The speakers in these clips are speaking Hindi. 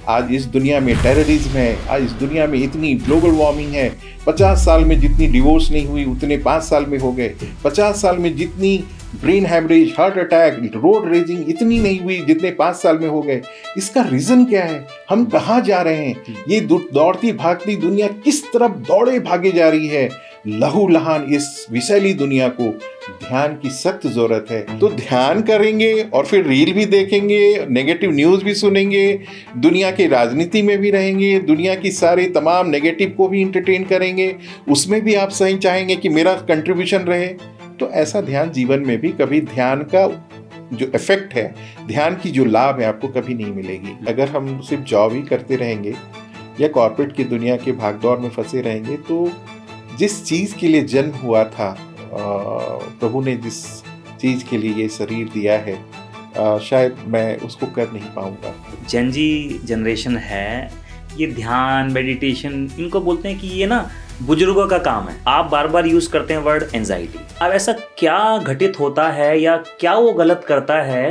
आज इस दुनिया में टेररिज्म है, आज इस दुनिया में इतनी ग्लोबल वार्मिंग है। 50 साल में जितनी डिवोर्स नहीं हुई उतने 5 साल में हो गए। 50 साल में जितनी brain haemorrhage, heart attack, road raising इतनी नहीं हुई जितने 5 साल में हो गए। इसका रीज़न क्या है? हम कहाँ जा रहे हैं? ये दौड़ती भागती दुनिया किस तरफ दौड़े भागे जा रही है? लहू लहान इस विषैली दुनिया को ध्यान की सख्त जरूरत है। तो ध्यान करेंगे और फिर रील भी देखेंगे, नेगेटिव न्यूज़ भी सुनेंगे, दुनिया की राजनीति में भी रहेंगे, दुनिया की सारे तमाम नेगेटिव को भी इंटरटेन करेंगे, उसमें भी आप सही चाहेंगे कि मेरा कंट्रीब्यूशन रहे। तो ऐसा ध्यान जीवन में भी कभी ध्यान का जो इफेक्ट है, ध्यान की जो लाभ है, आपको कभी नहीं मिलेगी। अगर हम सिर्फ जॉब ही करते रहेंगे या कॉर्पोरेट की दुनिया के भागदौड़ में फंसे रहेंगे तो जिस चीज़ के लिए जन्म हुआ था, प्रभु ने जिस चीज़ के लिए ये शरीर दिया है, शायद मैं उसको कर नहीं पाऊंगा। जेन जी जनरेशन है, ये ध्यान मेडिटेशन इनको बोलते हैं कि ये ना बुजुर्गों का काम है। आप बार बार यूज करते हैं वर्ड एंजाइटी। अब ऐसा क्या घटित होता है या क्या वो गलत करता है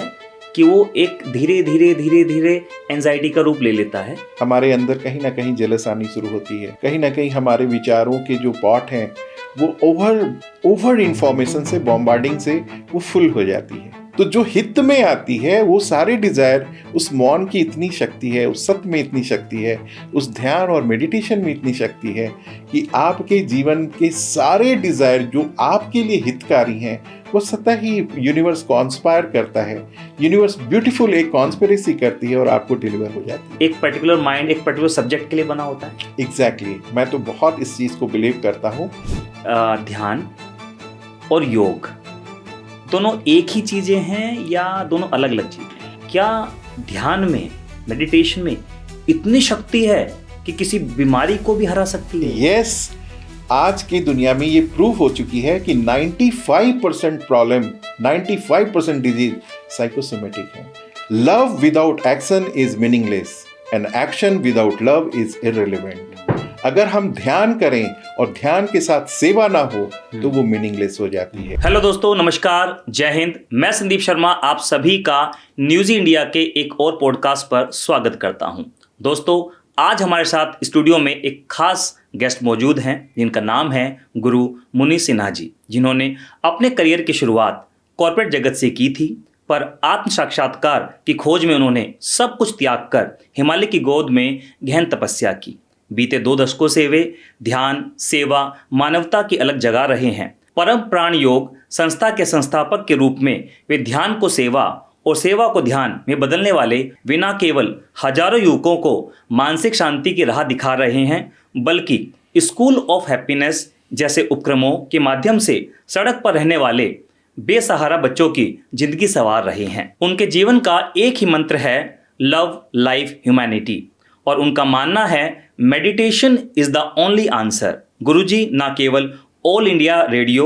कि वो एक धीरे धीरे धीरे धीरे एंजाइटी का रूप ले लेता है? हमारे अंदर कहीं ना कहीं जेलस आनी शुरू होती है, कहीं ना कहीं हमारे विचारों के जो पॉट हैं वो ओवर इंफॉर्मेशन से, बॉम्बार्डिंग से वो फुल हो जाती है। तो जो हित में आती है वो सारे डिजायर, उस मौन की इतनी शक्ति है, उस सत्य में इतनी शक्ति है, उस ध्यान और मेडिटेशन में इतनी शक्ति है कि आपके जीवन के सारे डिजायर जो आपके लिए हितकारी हैं वो सतह ही यूनिवर्स कॉन्स्पायर करता है। यूनिवर्स ब्यूटीफुल एक कॉन्स्पिरेसी करती है और आपको डिलीवर हो जाती है। एक पर्टिकुलर माइंड एक पर्टिकुलर सब्जेक्ट के लिए बना होता है। एग्जैक्टली मैं तो बहुत इस चीज को बिलीव करता हूँ। ध्यान और योग दोनों एक ही चीजें हैं या दोनों अलग अलग चीजें? क्या ध्यान में, मेडिटेशन में इतनी शक्ति है कि किसी बीमारी को भी हरा सकती है? यस, आज की दुनिया में ये प्रूव हो चुकी है कि 95% प्रॉब्लम, 95% डिजीज साइकोसोमेटिक है। Love without action is meaningless and action without love is irrelevant. अगर हम ध्यान करें और ध्यान के साथ सेवा ना हो तो वो मीनिंगलेस हो जाती है। हेलो दोस्तों, नमस्कार, जय हिंद। मैं संदीप शर्मा आप सभी का न्यूज़ी इंडिया के एक और पॉडकास्ट पर स्वागत करता हूं। दोस्तों, आज हमारे साथ स्टूडियो में एक खास गेस्ट मौजूद हैं जिनका नाम है गुरु मुनि सिन्हा जी, जिन्होंने अपने करियर की शुरुआत कॉर्पोरेट जगत से की थी, पर आत्म साक्षात्कार की खोज में उन्होंने सब कुछ त्याग कर हिमालय की गोद में गहन तपस्या की। बीते 2 दशकों से वे ध्यान, सेवा, मानवता की अलग जगा रहे हैं। परम प्राण योग संस्था के संस्थापक के रूप में वे ध्यान को सेवा और सेवा को ध्यान में बदलने वाले बिना केवल हजारों युवकों को मानसिक शांति की राह दिखा रहे हैं, बल्कि स्कूल ऑफ हैप्पीनेस जैसे उपक्रमों के माध्यम से सड़क पर रहने वाले बेसहारा बच्चों की जिंदगी संवार रहे हैं। उनके जीवन का एक ही मंत्र है, लव लाइफ ह्यूमैनिटी, और उनका मानना है meditation is the only answer. Guruji न केवल ऑल इंडिया रेडियो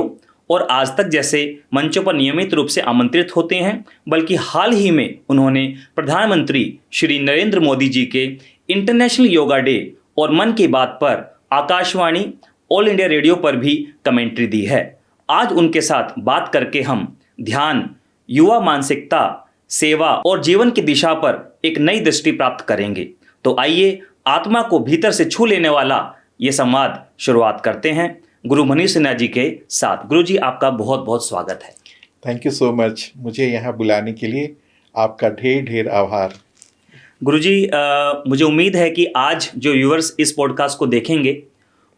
और आज तक जैसे मंचों पर नियमित रूप से आमंत्रित होते हैं, बल्कि हाल ही में उन्होंने प्रधानमंत्री श्री नरेंद्र मोदी जी के इंटरनेशनल योगा डे और मन की बात पर आकाशवाणी ऑल इंडिया रेडियो पर भी कमेंट्री दी है। आज उनके साथ बात करके हम ध्यान, युवा मानसिकता, सेवा और जीवन की दिशा पर एक नई दृष्टि प्राप्त करेंगे। तो आइए आत्मा को भीतर से छू लेने वाला ये संवाद शुरुआत करते हैं गुरु मुनि सिन्हा जी के साथ। गुरु जी, आपका बहुत बहुत स्वागत है। Thank you so much. मुझे यहाँ बुलाने के लिए आपका ढेर ढेर आभार। गुरु जी, मुझे उम्मीद है कि आज जो व्यूअर्स इस पॉडकास्ट को देखेंगे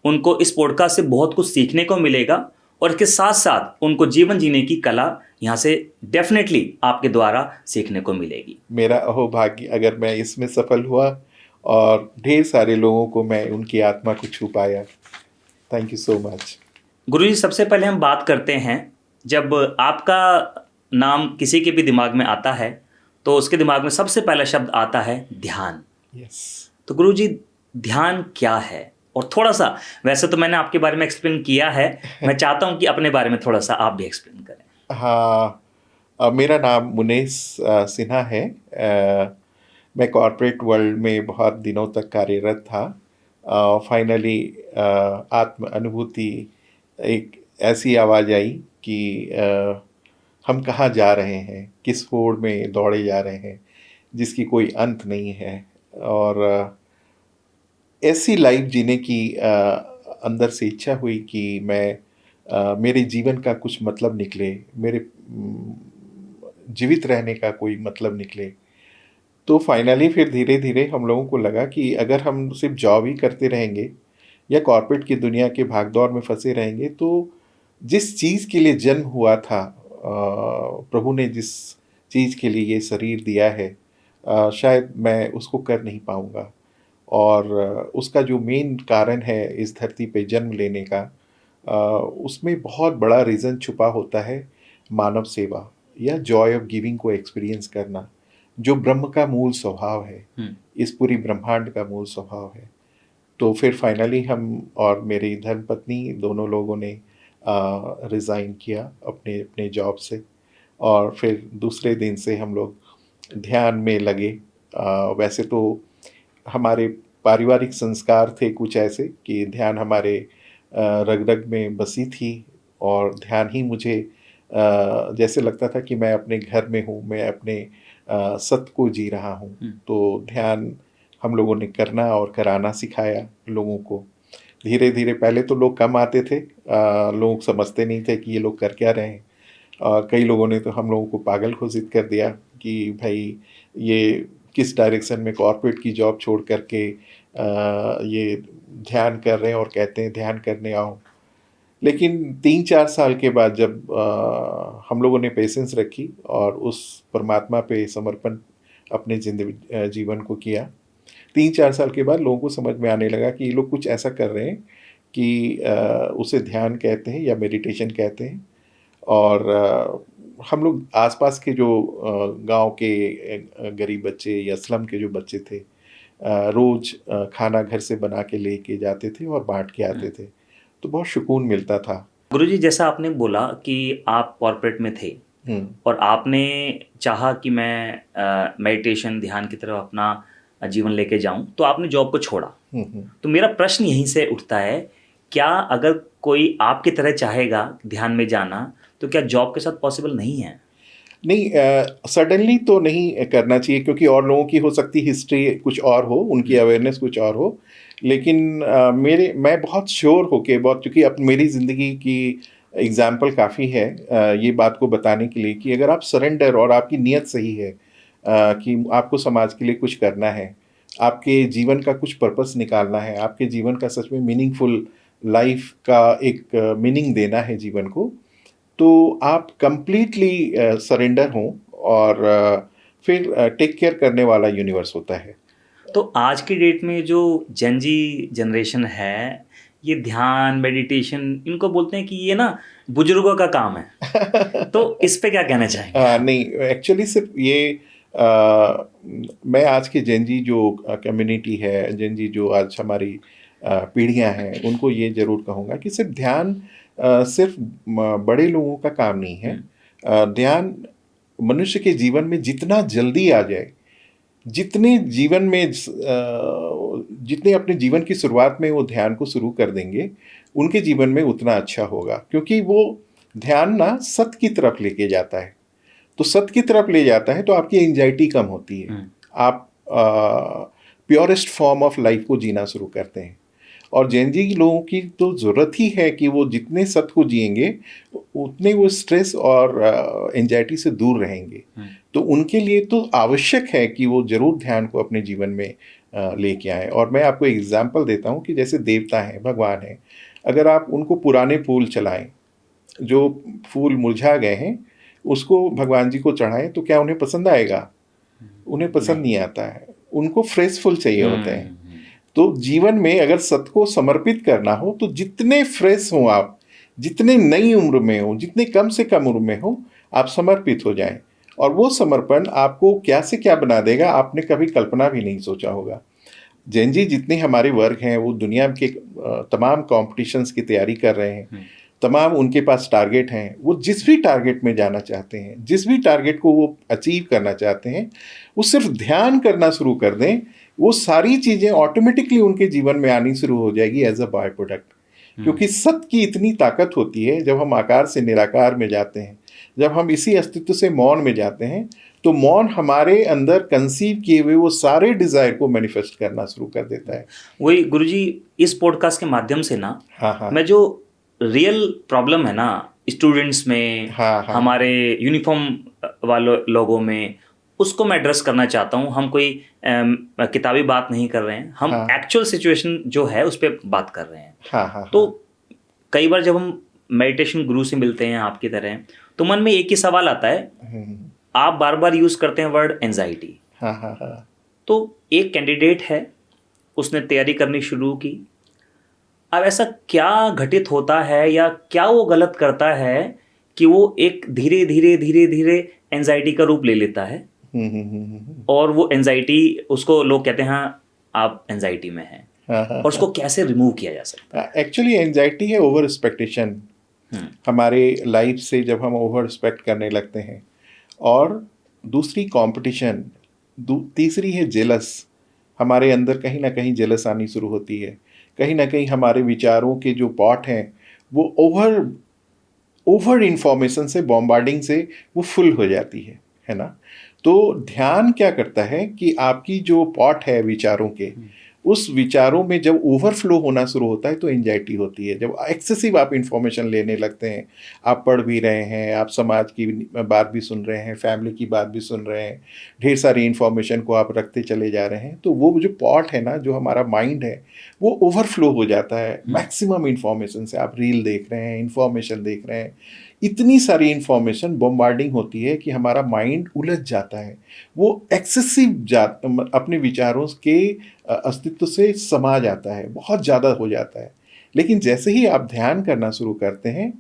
उनको इस पॉडकास्ट से बहुत कुछ सीखने को मिलेगा और इसके साथ साथ उनको जीवन जीने की कला यहाँ से डेफिनेटली आपके द्वारा सीखने को मिलेगी। मेरा अहोभाग्य अगर मैं इसमें सफल हुआ और ढेर सारे लोगों को मैं उनकी आत्मा को छू पाया। Thank you so much. Guruji, सबसे पहले हम बात करते हैं, जब आपका नाम किसी के भी दिमाग में आता है तो उसके दिमाग में सबसे पहला शब्द आता है ध्यान। यस। तो गुरुजी, ध्यान क्या है? और थोड़ा सा, वैसे तो मैंने आपके बारे में एक्सप्लेन किया है, मैं चाहता हूँ कि अपने बारे में थोड़ा सा आप भी एक्सप्लेन करें। हाँ, मेरा नाम मुनीस सिन्हा है। मैं कॉर्पोरेट वर्ल्ड में बहुत दिनों तक कार्यरत था। फाइनली आत्म अनुभूति, एक ऐसी आवाज़ आई कि हम कहाँ जा रहे हैं, किस होड़ में दौड़े जा रहे हैं जिसकी कोई अंत नहीं है। और ऐसी लाइफ जीने की अंदर से इच्छा हुई कि मैं मेरे जीवन का कुछ मतलब निकले, मेरे जीवित रहने का कोई मतलब निकले। तो फाइनली फिर धीरे-धीरे हम लोगों को लगा कि अगर हम सिर्फ़ जॉब ही करते रहेंगे या कॉर्पोरेट की दुनिया के भाग-दौड़ में फँसे रहेंगे, तो जिस चीज़ के लिए जन्म हुआ था, प्रभु ने जिस चीज़ के लिए ये शरीर दिया है, शायद मैं उसको कर नहीं पाऊँगा। और उसका जो मेन कारण है इस धरती पे जन्म लेने का, उसमें बहुत बड़ा रीज़न छुपा होता है मानव सेवा या जॉय ऑफ गिविंग को एक्सपीरियंस करना, जो ब्रह्म का मूल स्वभाव है, इस पूरी ब्रह्मांड का मूल स्वभाव है। तो फिर फाइनली हम और मेरी धर्मपत्नी दोनों लोगों ने रिज़ाइन किया अपने अपने जॉब से, और फिर दूसरे दिन से हम लोग ध्यान में लगे। वैसे तो हमारे पारिवारिक संस्कार थे कुछ ऐसे कि ध्यान हमारे रग-रग में बसी थी, और ध्यान ही मुझे जैसे लगता था कि मैं अपने घर में हूँ, मैं अपने सत्य को जी रहा हूँ। तो ध्यान हम लोगों ने करना और कराना सिखाया लोगों को। धीरे-धीरे पहले तो लोग कम आते थे, लोग समझते नहीं थे कि ये लोग कर क्या रहे हैं। कई लोगों ने तो हम लोगों को पागल घोषित कर दिया कि भाई ये किस डायरेक्शन में कॉर्पोरेट की जॉब छोड़ कर के ये ध्यान कर रहे हैं और कहते हैं ध्यान करने आओ। लेकिन 3-4 साल के बाद जब हम लोगों ने पेशेंस रखी और उस परमात्मा पे समर्पण अपने जीवन को किया, 3-4 साल के बाद लोगों को समझ में आने लगा कि ये लोग कुछ ऐसा कर रहे हैं कि उसे ध्यान कहते हैं या मेडिटेशन कहते हैं। और हम लोग आसपास के जो गांव के गरीब बच्चे या स्लम के जो बच्चे थे, रोज़ खाना घर से बना के लेके जाते थे और बांट के आते थे, तो बहुत सुकून मिलता था। गुरुजी, जैसा आपने बोला कि आप कॉर्पोरेट में थे और आपने चाहा कि मैं मेडिटेशन ध्यान की तरफ अपना जीवन लेके जाऊं, तो आपने जॉब को छोड़ा। तो मेरा प्रश्न यहीं से उठता है, क्या अगर कोई आपकी तरह चाहेगा ध्यान में जाना, तो क्या जॉब के साथ पॉसिबल नहीं है? नहीं, सडनली तो नहीं करना चाहिए, क्योंकि और लोगों की हो सकती हिस्ट्री कुछ और हो, उनकी अवेयरनेस कुछ और हो। लेकिन मैं बहुत श्योर होके, बहुत, क्योंकि अब मेरी ज़िंदगी की एग्जाम्पल काफ़ी है ये बात को बताने के लिए कि अगर आप सरेंडर और आपकी नीयत सही है कि आपको समाज के लिए कुछ करना है, आपके जीवन का कुछ पर्पस निकालना है, आपके जीवन का सच में मीनिंगफुल लाइफ का एक मीनिंग देना है जीवन को, तो आप कंप्लीटली सरेंडर हों, और फिर टेक केयर करने वाला यूनिवर्स होता है। तो आज की डेट में जो जेन जी जनरेशन है, ये ध्यान मेडिटेशन इनको बोलते हैं कि ये ना बुजुर्गों का काम है। तो इस पे क्या कहना चाहेंगे? नहीं, एक्चुअली सिर्फ ये मैं आज की जेन जी जो कम्युनिटी है, जेन जी जो आज हमारी पीढ़ियां हैं, उनको ये ज़रूर कहूँगा कि सिर्फ ध्यान सिर्फ बड़े लोगों का काम नहीं है। ध्यान मनुष्य के जीवन में जितना जल्दी आ जाए, जितने जीवन में जितने अपने जीवन की शुरुआत में वो ध्यान को शुरू कर देंगे, उनके जीवन में उतना अच्छा होगा, क्योंकि वो ध्यान ना सत्य की तरफ लेके जाता है। तो सत्य की तरफ ले जाता है तो आपकी एंजाइटी कम होती है, आप प्योरेस्ट फॉर्म ऑफ लाइफ को जीना शुरू करते हैं। और जैन जी लोगों की तो ज़रूरत ही है कि वो जितने सत्य को जिएंगे उतने वो स्ट्रेस और एंजाइटी से दूर रहेंगे। तो उनके लिए तो आवश्यक है कि वो ज़रूर ध्यान को अपने जीवन में लेके आएँ। और मैं आपको एग्जांपल देता हूँ कि जैसे देवता हैं, भगवान हैं, अगर आप उनको पुराने फूल चलाएं, जो फूल मुरझा गए हैं, उसको भगवान जी को चढ़ाएं, तो क्या उन्हें पसंद आएगा? उन्हें पसंद नहीं आता है, उनको फ्रेश फूल चाहिए होते हैं। तो जीवन में अगर सत्य को समर्पित करना हो, तो जितने फ्रेश हों आप, जितने नई उम्र में हो, जितने कम से कम उम्र में हो, आप समर्पित हो जाएं। और वो समर्पण आपको क्या से क्या बना देगा, आपने कभी कल्पना भी नहीं सोचा होगा। जैन जी जितने हमारे वर्ग हैं, वो दुनिया के तमाम कॉम्पिटिशन्स की तैयारी कर रहे हैं, तमाम उनके पास टारगेट हैं, वो जिस भी टारगेट में जाना चाहते हैं, जिस भी टारगेट को वो अचीव करना चाहते हैं, वो सिर्फ ध्यान करना शुरू कर दें, वो सारी चीज़ें ऑटोमेटिकली उनके जीवन में आनी शुरू हो जाएगी एज अ बाय प्रोडक्ट। क्योंकि सत्य की इतनी ताकत होती है, जब हम आकार से निराकार में जाते हैं, जब हम इसी अस्तित्व से मौन में जाते हैं तो मौन हमारे अंदर कंसीव किए हुए वो सारे डिजायर को मैनिफेस्ट करना शुरू कर देता है। वही गुरुजी, इस पॉडकास्ट के माध्यम से ना हाँ मैं जो रियल प्रॉब्लम है ना स्टूडेंट्स में, हाँ हमारे यूनिफॉर्म वालों लोगों में, उसको मैं एड्रेस करना चाहता हूँ। हम कोई किताबी बात नहीं कर रहे हैं, हम एक्चुअल सिचुएशन जो है उस पर बात कर रहे हैं। तो कई बार जब हम मेडिटेशन गुरु से मिलते हैं आपकी तरह, तो मन में एक ही सवाल आता है, आप बार बार यूज करते हैं वर्ड एंजाइटी। तो एक कैंडिडेट है, उसने तैयारी करनी शुरू की। अब ऐसा क्या घटित होता है या क्या वो गलत करता है कि वो एक धीरे धीरे धीरे धीरे एंजाइटी का रूप ले लेता है, और वो एंजाइटी, उसको लोग कहते हैं हाँ आप एंजाइटी में हैं, और उसको कैसे रिमूव किया जा सकता है? एक्चुअली एंजाइटी है ओवर एक्सपेक्टेशन। हमारे लाइफ से जब हम ओवर एक्सपेक्ट करने लगते हैं, और दूसरी कंपटीशन, तीसरी है जेलस। हमारे अंदर कहीं ना कहीं जेलस आनी शुरू होती है, कहीं ना कहीं हमारे विचारों के जो पॉट हैं वो ओवर इंफॉर्मेशन से, बॉम्बार्डिंग से वो फुल हो जाती है ना। तो ध्यान क्या करता है कि आपकी जो पॉट है विचारों के, उस विचारों में जब ओवरफ्लो होना शुरू होता है तो एंजाइटी होती है। जब एक्सेसिव आप इंफॉर्मेशन लेने लगते हैं, आप पढ़ भी रहे हैं, आप समाज की बात भी सुन रहे हैं, फैमिली की बात भी सुन रहे हैं, ढेर सारी इंफॉर्मेशन को आप रखते चले जा रहे हैं, तो वो जो पॉट है ना, जो हमारा माइंड है, वो ओवरफ्लो हो जाता है मैक्सिमम इंफॉर्मेशन से। आप रील देख रहे हैं, इंफॉर्मेशन देख रहे हैं, इतनी सारी इंफॉर्मेशन बॉम्बार्डिंग होती है कि हमारा माइंड उलझ जाता है। वो एक्सेसिव अपने विचारों के अस्तित्व से समा जाता है, बहुत ज़्यादा हो जाता है। लेकिन जैसे ही आप ध्यान करना शुरू करते हैं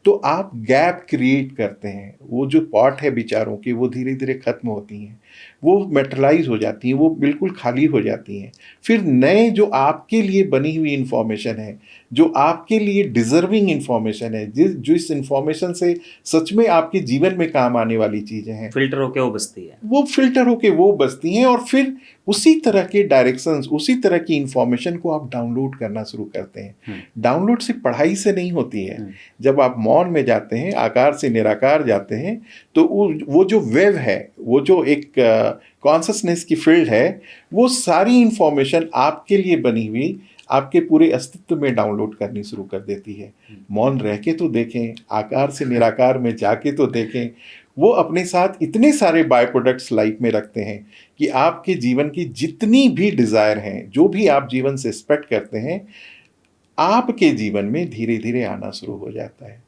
तो आप गैप क्रिएट करते हैं। वो जो पॉट है विचारों की, वो धीरे धीरे खत्म होती हैं, वो मेटलाइज हो जाती हैं, वो बिल्कुल खाली हो जाती हैं। फिर नए जो आपके लिए बनी हुई इंफॉर्मेशन है, जो आपके लिए डिजर्विंग इंफॉर्मेशन है, जो इस इंफॉर्मेशन से सच में आपके जीवन में काम आने वाली चीज़ें हैं, फिल्टर होके वो बसती है, वो फिल्टर होके वो बसती हैं। और फिर उसी तरह के डायरेक्शंस, उसी तरह की इंफॉर्मेशन को आप डाउनलोड करना शुरू करते हैं। डाउनलोड सिर्फ पढ़ाई से नहीं होती है। जब आप मौन में जाते हैं, आकार से निराकार जाते हैं, तो वो जो वेव है, वो जो एक कॉन्शसनेस की फील्ड है, वो सारी इंफॉर्मेशन आपके लिए बनी हुई आपके पूरे अस्तित्व में डाउनलोड करनी शुरू कर देती है। मौन रह के तो देखें, आकार से निराकार में जाके तो देखें। वो अपने साथ इतने सारे बाय प्रोडक्ट्स लाइफ में रखते हैं कि आपके जीवन की जितनी भी डिज़ायर हैं, जो भी आप जीवन से एक्सपेक्ट करते हैं, आपके जीवन में धीरे धीरे आना शुरू हो जाता है।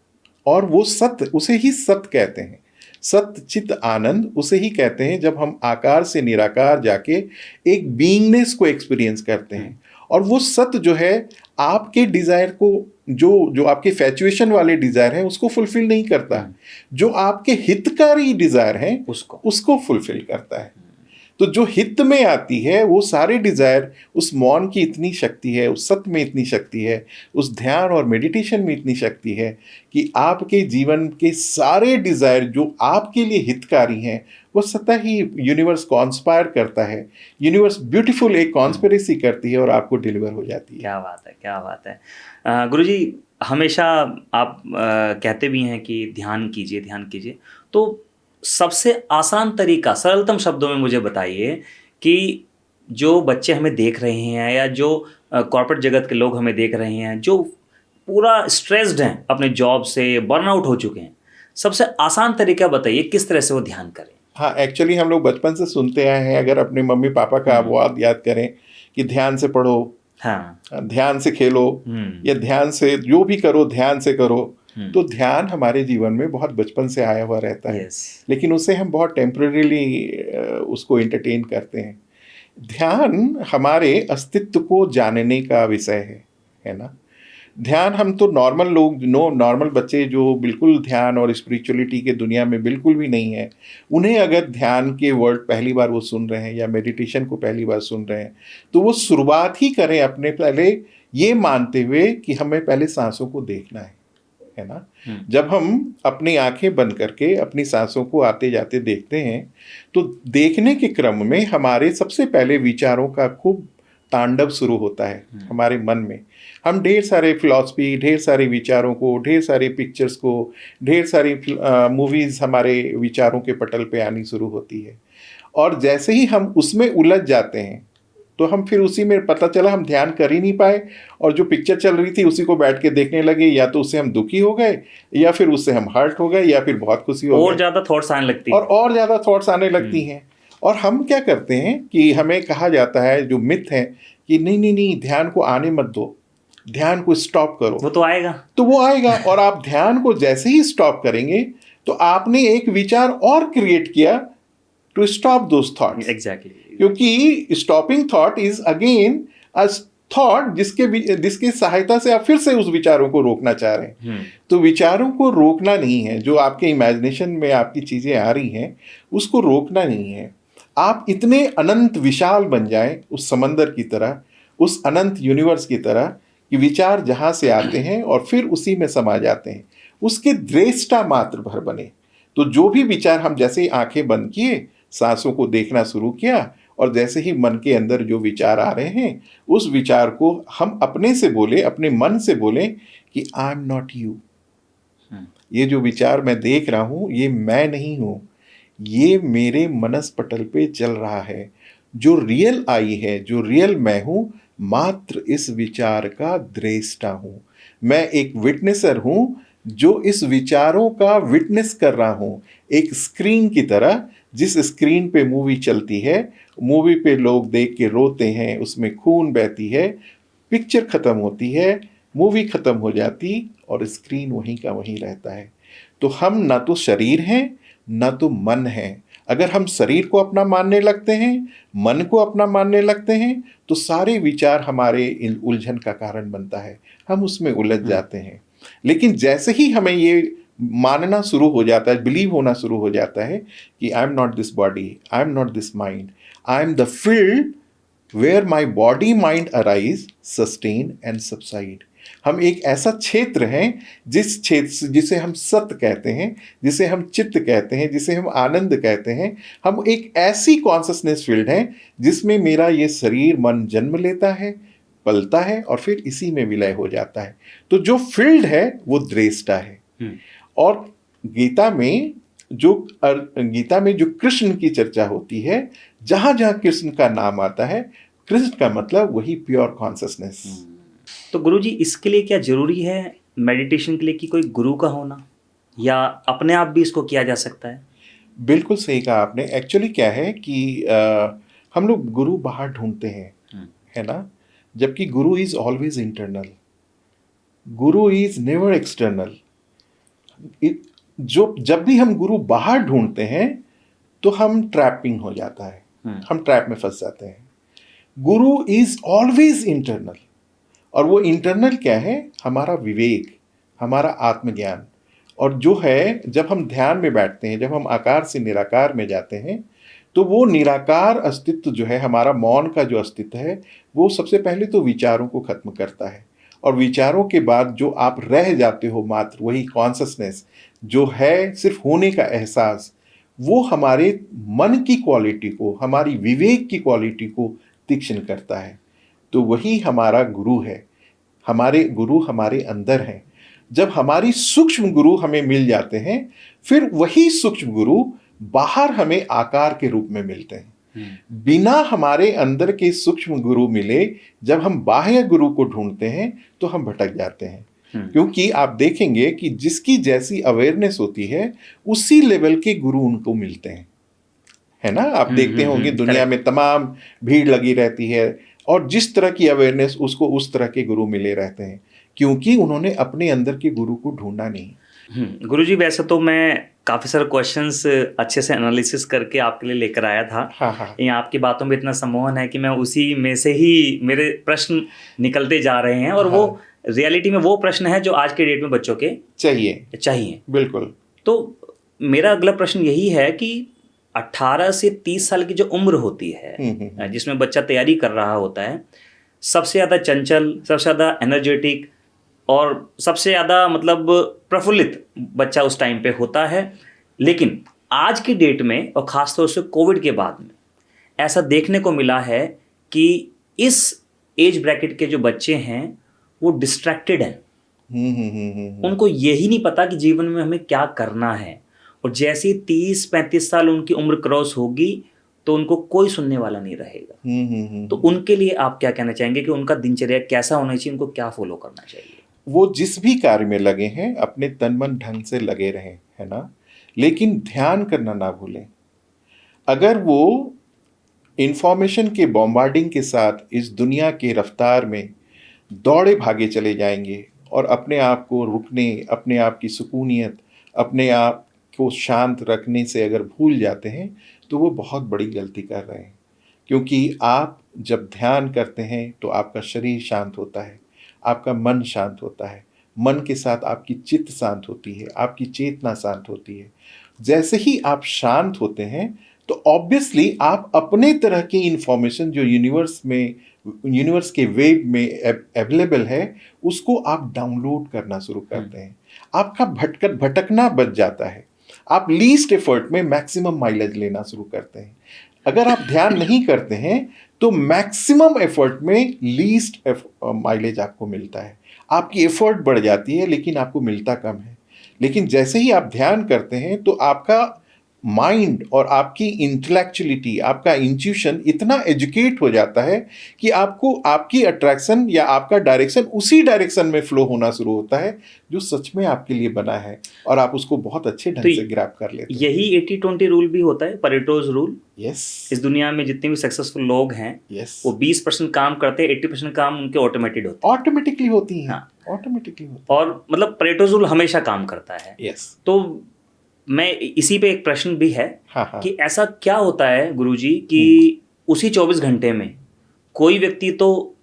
और वो सत्य, उसे ही सत्य कहते हैं। सत्य चित आनंद उसे ही कहते हैं जब हम आकार से निराकार जाके एक बीइंगनेस को एक्सपीरियंस करते हैं। और वो सत्य जो है आपके डिज़ायर को, जो आपके फैचुएशन वाले डिज़ायर हैं, उसको फुलफिल नहीं करता। जो आपके हितकारी डिज़ायर हैं उसको फुलफिल करता है। तो जो हित में आती है वो सारे डिज़ायर, उस मौन की इतनी शक्ति है, उस सत्य में इतनी शक्ति है, उस ध्यान और मेडिटेशन में इतनी शक्ति है कि आपके जीवन के सारे डिज़ायर जो आपके लिए हितकारी हैं, वो स्वतः ही यूनिवर्स कॉन्स्पायर करता है। यूनिवर्स ब्यूटीफुल एक कॉन्स्पिरेसी करती है और आपको डिलीवर हो जाती है। क्या बात है, क्या बात है। गुरुजी, हमेशा आप कहते भी हैं कि ध्यान कीजिए, ध्यान कीजिए। तो सबसे आसान तरीका, सरलतम शब्दों में मुझे बताइए कि जो बच्चे हमें देख रहे हैं या जो कॉर्पोरेट जगत के लोग हमें देख रहे हैं, जो पूरा स्ट्रेस्ड हैं अपने जॉब से, बर्नआउट हो चुके हैं, सबसे आसान तरीका बताइए किस तरह से वो ध्यान करें। हाँ, एक्चुअली हम लोग बचपन से सुनते आए हैं। अगर अपने मम्मी पापा का आप याद करें कि ध्यान से पढ़ो, हाँ, ध्यान से खेलो, या ध्यान से जो भी करो ध्यान से करो, तो ध्यान हमारे जीवन में बहुत बचपन से आया हुआ रहता है। लेकिन उसे हम बहुत टेम्परेरीली उसको एंटरटेन करते हैं। ध्यान हमारे अस्तित्व को जानने का विषय है ना। ध्यान, हम तो नॉर्मल लोग, नॉर्मल बच्चे जो बिल्कुल ध्यान और स्पिरिचुअलिटी के दुनिया में बिल्कुल भी नहीं है, उन्हें अगर ध्यान के वर्ड पहली बार वो सुन रहे हैं या मेडिटेशन को पहली बार सुन रहे हैं, तो वो शुरुआत ही करें अपने पहले ये मानते हुए कि हमें पहले सांसों को देखना है ना। जब हम अपनी आंखें बंद करके अपनी सांसों को आते जाते देखते हैं, तो देखने के क्रम में हमारे सबसे पहले विचारों का खूब तांडव शुरू होता है हमारे मन में। हम ढेर सारे फिलॉसफी, ढेर सारे विचारों को, ढेर सारे पिक्चर्स को, ढेर सारी मूवीज़ हमारे विचारों के पटल पे आनी शुरू होती है। और जैसे ही हम उसमें उलझ जाते हैं तो हम फिर उसी में, पता चला हम ध्यान कर ही नहीं पाए और जो पिक्चर चल रही थी उसी को बैठ के देखने लगे, या तो उससे हम दुखी हो गए, या फिर उससे हम हर्ट हो गए, या फिर बहुत खुशी हो गई, और ज़्यादा थॉट्स आने लगती है और ज़्यादा थॉट्स आने लगती हैं। और हम क्या करते हैं कि हमें कहा जाता है, जो मिथ है कि नहीं नहीं नहीं, ध्यान को आने मत दो, ध्यान को स्टॉप करो, वो तो आएगा। तो वो आएगा। और आप ध्यान को जैसे ही स्टॉप करेंगे तो आपने एक विचार और क्रिएट किया to stop those thoughts. Exactly, क्योंकि stopping thought is again a thought जिसकी सहायता से आप फिर से उस विचारों को रोकना चाह रहे हैं। तो विचारों को रोकना नहीं है, जो आपके इमेजिनेशन में आपकी चीज़ें आ रही हैं उसको रोकना नहीं है। आप इतने अनंत विशाल बन जाएं, उस समंदर की तरह, उस अनंत यूनिवर्स की तरह, कि विचार जहाँ से आते हैं और फिर उसी में समा जाते हैं, उसके दृष्टा मात्र भर बने। तो जो भी विचार, हम जैसे ही आंखें बंद किए, सांसों को देखना शुरू किया, और जैसे ही मन के अंदर जो विचार आ रहे हैं उस विचार को हम अपने से बोले, अपने मन से बोले कि आई एम नॉट यू। ये जो विचार मैं देख रहा हूं ये मैं नहीं हूं, ये मेरे मनस पटल पे चल रहा है। जो रियल आई है, जो रियल मैं हूं, मात्र इस विचार का दृष्टा हूं। मैं एक विटनेसर हूं जो इस विचारों का विटनेस कर रहा हूं। एक स्क्रीन की तरह, जिस स्क्रीन पे मूवी चलती है, मूवी पे लोग देख के रोते हैं, उसमें खून बहती है, पिक्चर खत्म होती है, मूवी खत्म हो जाती, और स्क्रीन वहीं का वहीं रहता है। तो हम ना तो शरीर हैं ना तो मन है। अगर हम शरीर को अपना मानने लगते हैं, मन को अपना मानने लगते हैं, तो सारे विचार हमारे उलझन का कारण बनता है, हम उसमें उलझ जाते हैं। लेकिन जैसे ही हमें ये मानना शुरू हो जाता है, बिलीव होना शुरू हो जाता है कि I am not this body, I am not this mind, I am the field where my body mind arise, sustain and subside. हम एक ऐसा क्षेत्र हैं जिस क्षेत्र जिसे हम सत्य कहते हैं, जिसे हम चित्त कहते हैं, जिसे हम आनंद कहते हैं। हम एक ऐसी कॉन्शसनेस फील्ड है जिसमें मेरा ये शरीर मन जन्म लेता है, पलता है, और फिर इसी में विलय हो जाता है। तो जो फील्ड है वो दृष्टा है। और गीता में जो कृष्ण की चर्चा होती है, जहां जहां कृष्ण का नाम आता है, कृष्ण का मतलब वही प्योर कॉन्शसनेस। तो गुरुजी, इसके लिए क्या जरूरी है मेडिटेशन के लिए कि कोई गुरु का होना, या अपने आप भी इसको किया जा सकता है? बिल्कुल सही कहा आपने। एक्चुअली क्या है कि हम लोग गुरु बाहर ढूंढते हैं, है ना, जबकि गुरु is always internal, Guru is never external. जब भी हम गुरु बाहर ढूंढते हैं तो हम ट्रैपिंग हो जाता है, हम ट्रैप में फंस जाते हैं। गुरु इज ऑलवेज इंटरनल, और वो इंटरनल क्या है? हमारा विवेक, हमारा आत्मज्ञान। और जो है, जब हम ध्यान में बैठते हैं, जब हम आकार से निराकार में जाते हैं, तो वो निराकार अस्तित्व जो है, हमारा मौन का जो अस्तित्व है, वो सबसे पहले तो विचारों को खत्म करता है। और विचारों के बाद जो आप रह जाते हो, मात्र वही कॉन्शसनेस जो है, सिर्फ होने का एहसास, वो हमारे मन की क्वालिटी को, हमारी विवेक की क्वालिटी को तीक्ष्ण करता है। तो वही हमारा गुरु है। हमारे गुरु हमारे अंदर हैं। जब हमारी सूक्ष्म गुरु हमें मिल जाते हैं, फिर वही सूक्ष्म गुरु बाहर हमें आकार के रूप में मिलते हैं। बिना हमारे अंदर के सूक्ष्म गुरु मिले जब हम बाह्य गुरु को ढूंढते हैं तो हम भटक जाते हैं। क्योंकि आप देखेंगे कि जिसकी जैसी अवेयरनेस होती है, उसी लेवल के गुरु उनको मिलते हैं, है ना। आप देखते होंगे दुनिया में तमाम भीड़ लगी रहती है, और जिस तरह की अवेयरनेस उसको उस तरह के गुरु मिले रहते हैं, क्योंकि उन्होंने अपने अंदर के गुरु को ढूंढा नहीं। गुरुजी, वैसे तो मैं काफ़ी सारे क्वेश्चंस अच्छे से एनालिसिस करके आपके लिए लेकर आया था। हाँ। यहाँ आपकी बातों में इतना सम्मोहन है कि मैं उसी में से ही मेरे प्रश्न निकलते जा रहे हैं, और वो रियलिटी में वो प्रश्न है जो आज के डेट में बच्चों के चाहिए। बिल्कुल। तो मेरा अगला प्रश्न यही है कि 18 से 30 साल की जो उम्र होती है, जिसमें बच्चा तैयारी कर रहा होता है, सबसे ज़्यादा चंचल, सबसे ज़्यादा एनर्जेटिक और सबसे ज़्यादा मतलब प्रफुल्लित बच्चा उस टाइम पे होता है। लेकिन आज की डेट में, और ख़ासतौर से कोविड के बाद में, ऐसा देखने को मिला है कि इस एज ब्रैकेट के जो बच्चे हैं वो डिस्ट्रैक्टेड हैं। उनको यही नहीं पता कि जीवन में हमें क्या करना है, और जैसे 30-35 साल उनकी उम्र क्रॉस होगी तो उनको कोई सुनने वाला नहीं रहेगा। तो उनके लिए आप क्या कहना चाहेंगे कि उनका दिनचर्या कैसा होना चाहिए, उनको क्या फॉलो करना चाहिए? वो जिस भी कार्य में लगे हैं अपने तन मन ढंग से लगे रहें, है ना, लेकिन ध्यान करना ना भूलें। अगर वो इंफॉर्मेशन के बॉम्बार्डिंग के साथ इस दुनिया के रफ्तार में दौड़े भागे चले जाएंगे और अपने आप को रुकने, अपने आप की सुकूनियत, अपने आप को शांत रखने से अगर भूल जाते हैं तो वो बहुत बड़ी गलती कर रहे हैं। क्योंकि आप जब ध्यान करते हैं तो आपका शरीर शांत होता है, आपका मन शांत होता है, मन के साथ आपकी चित्त शांत होती है, आपकी चेतना शांत होती है। जैसे ही आप शांत होते हैं तो ऑब्वियसली आप अपने तरह की इंफॉर्मेशन जो यूनिवर्स के वेब में अवेलेबल है उसको आप डाउनलोड करना शुरू करते हैं। आपका भटकना बच जाता है। आप लीस्ट एफर्ट में मैक्सिमम माइलेज लेना शुरू करते हैं। अगर आप ध्यान नहीं करते हैं तो मैक्सिमम एफर्ट में लीस्ट माइलेज आपको मिलता है। आपकी एफर्ट बढ़ जाती है लेकिन आपको मिलता कम है। लेकिन जैसे ही आप ध्यान करते हैं तो आपका माइंड और आपकी इंटेलेक्चुअलिटी, आपका इंट्यूशन इतना एजुकेट हो जाता है कि आपको आपकी अट्रैक्शन या आपका डायरेक्शन उसी डायरेक्शन में फ्लो होना शुरू होता है जो सच में आपके लिए बना है, और आप उसको बहुत अच्छे ढंग से ग्रैब कर लेते हैं। यही 80-20 रूल भी होता है, परेटोज रूल। यस। इस दुनिया में जितने भी सक्सेसफुल लोग हैं वो 20% काम करते हैं, 80% काम उनके ऑटोमेटेड होते हैं, ऑटोमेटिकली होती हैं। हाँ, ऑटोमेटिकली होती और मतलब परेटोज रूल हमेशा काम करता है। यस। तो मैं इसी पे एक प्रश्न भी है हाँ। कि ऐसा क्या होता है गुरुजी कि उसी 24 घंटे में कोई व्यक्ति तो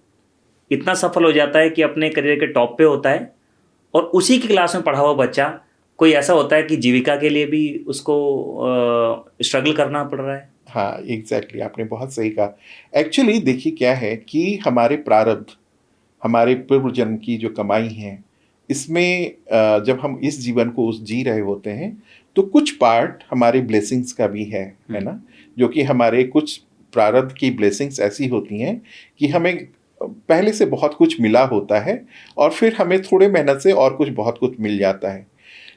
इतना सफल हो जाता है कि अपने करियर के टॉप पे होता है, और उसी की क्लास में पढ़ा हुआ बच्चा कोई ऐसा होता है कि जीविका के लिए भी उसको स्ट्रगल करना पड़ रहा है? हाँ, एग्जैक्टली, आपने बहुत सही कहा। एक्चुअली देखिए क्या है कि हमारे प्रारब्ध, हमारे पूर्व जन्म की जो कमाई है, इसमें जब हम इस जीवन को जी रहे होते हैं तो कुछ पार्ट हमारे ब्लेसिंग्स का भी है ना, जो कि हमारे कुछ प्रारब्ध की ब्लेसिंग्स ऐसी होती हैं कि हमें पहले से बहुत कुछ मिला होता है और फिर हमें थोड़े मेहनत से और कुछ बहुत कुछ मिल जाता है।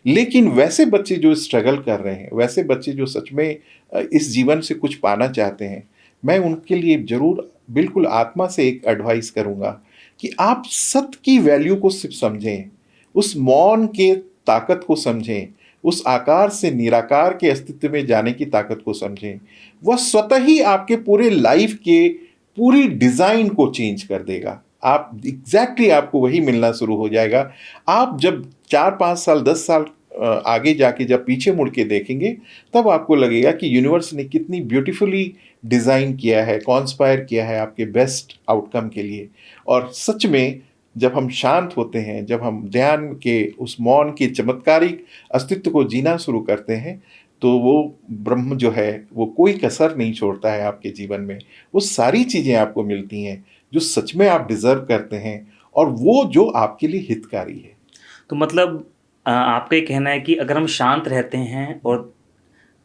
लेकिन वैसे बच्चे जो स्ट्रगल कर रहे हैं, वैसे बच्चे जो सच में इस जीवन से कुछ पाना चाहते हैं, मैं उनके लिए ज़रूर बिल्कुल आत्मा से एक एडवाइस करूँगा कि आप सत्य की वैल्यू को सिर्फ समझें, उस मौन के ताकत को समझें, उस आकार से निराकार के अस्तित्व में जाने की ताकत को समझें। वह स्वतः ही आपके पूरे लाइफ के पूरी डिज़ाइन को चेंज कर देगा। आप एग्जैक्टली आपको वही मिलना शुरू हो जाएगा। आप जब 4-5 साल 10 साल आगे जाके जब पीछे मुड़ के देखेंगे तब आपको लगेगा कि यूनिवर्स ने कितनी ब्यूटीफुली डिज़ाइन किया है, कॉन्स्पायर किया है आपके बेस्ट आउटकम के लिए। और सच में जब हम शांत होते हैं, जब हम ध्यान के उस मौन के चमत्कारिक अस्तित्व को जीना शुरू करते हैं, तो वो ब्रह्म जो है वो कोई कसर नहीं छोड़ता है आपके जीवन में। वो सारी चीज़ें आपको मिलती हैं जो सच में आप डिज़र्व करते हैं और वो जो आपके लिए हितकारी है। तो मतलब आपका ये कहना है कि अगर हम शांत रहते हैं और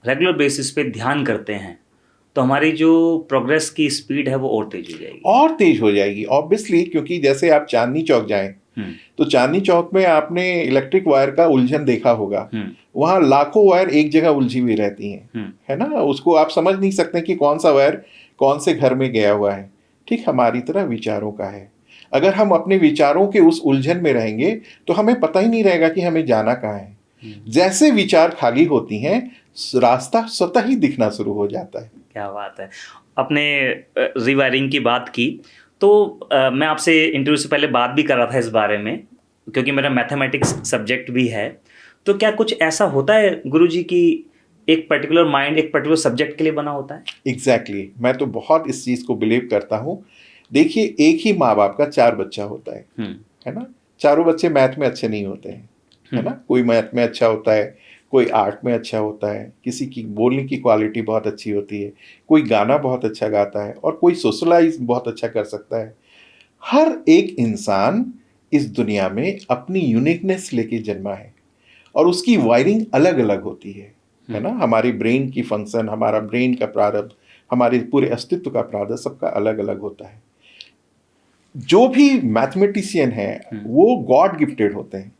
रेगुलर बेसिस पे ध्यान करते हैं तो हमारी जो प्रोग्रेस की स्पीड है वो और तेज हो जाएगी। और तेज हो जाएगी ऑब्वियसली, क्योंकि जैसे आप चांदनी चौक जाएं तो चांदनी चौक में आपने इलेक्ट्रिक वायर का उलझन देखा होगा। वहाँ लाखों वायर एक जगह उलझी हुई रहती हैं, है ना। उसको आप समझ नहीं सकते कि कौन सा वायर कौन से घर में गया हुआ है। ठीक हमारी तरह विचारों का है। अगर हम अपने विचारों के उस उलझन में रहेंगे तो हमें पता ही नहीं रहेगा कि हमें जाना कहाँ है। जैसे विचार खाली होती हैं रास्ता स्वतः ही दिखना शुरू हो जाता है। क्या बात है। अपने रिवायरिंग की बात की तो मैं आपसे इंटरव्यू से पहले बात भी कर रहा था इस बारे में, क्योंकि मेरा मैथमेटिक्स सब्जेक्ट भी है। तो क्या कुछ ऐसा होता है गुरुजी कि एक पर्टिकुलर माइंड एक पर्टिकुलर सब्जेक्ट के लिए बना होता है? एग्जैक्टली, मैं तो बहुत इस चीज़ को बिलीव करता हूँ। देखिए, एक ही माँ बाप का 4 बच्चा होता है ना। चारों बच्चे मैथ में अच्छे नहीं होते हैं, है ना। कोई मैथ में अच्छा होता है, कोई आर्ट में अच्छा होता है, किसी की बोलने की क्वालिटी बहुत अच्छी होती है, कोई गाना बहुत अच्छा गाता है और कोई सोशलाइज बहुत अच्छा कर सकता है। हर एक इंसान इस दुनिया में अपनी यूनिकनेस लेके जन्मा है और उसकी वायरिंग अलग अलग होती है ना। हमारी ब्रेन की फंक्शन, हमारा ब्रेन का प्रारब्ध, हमारे पूरे अस्तित्व का प्रारब्ध सबका अलग अलग होता है। जो भी मैथमेटिशियन है वो गॉड गिफ्टेड होते हैं।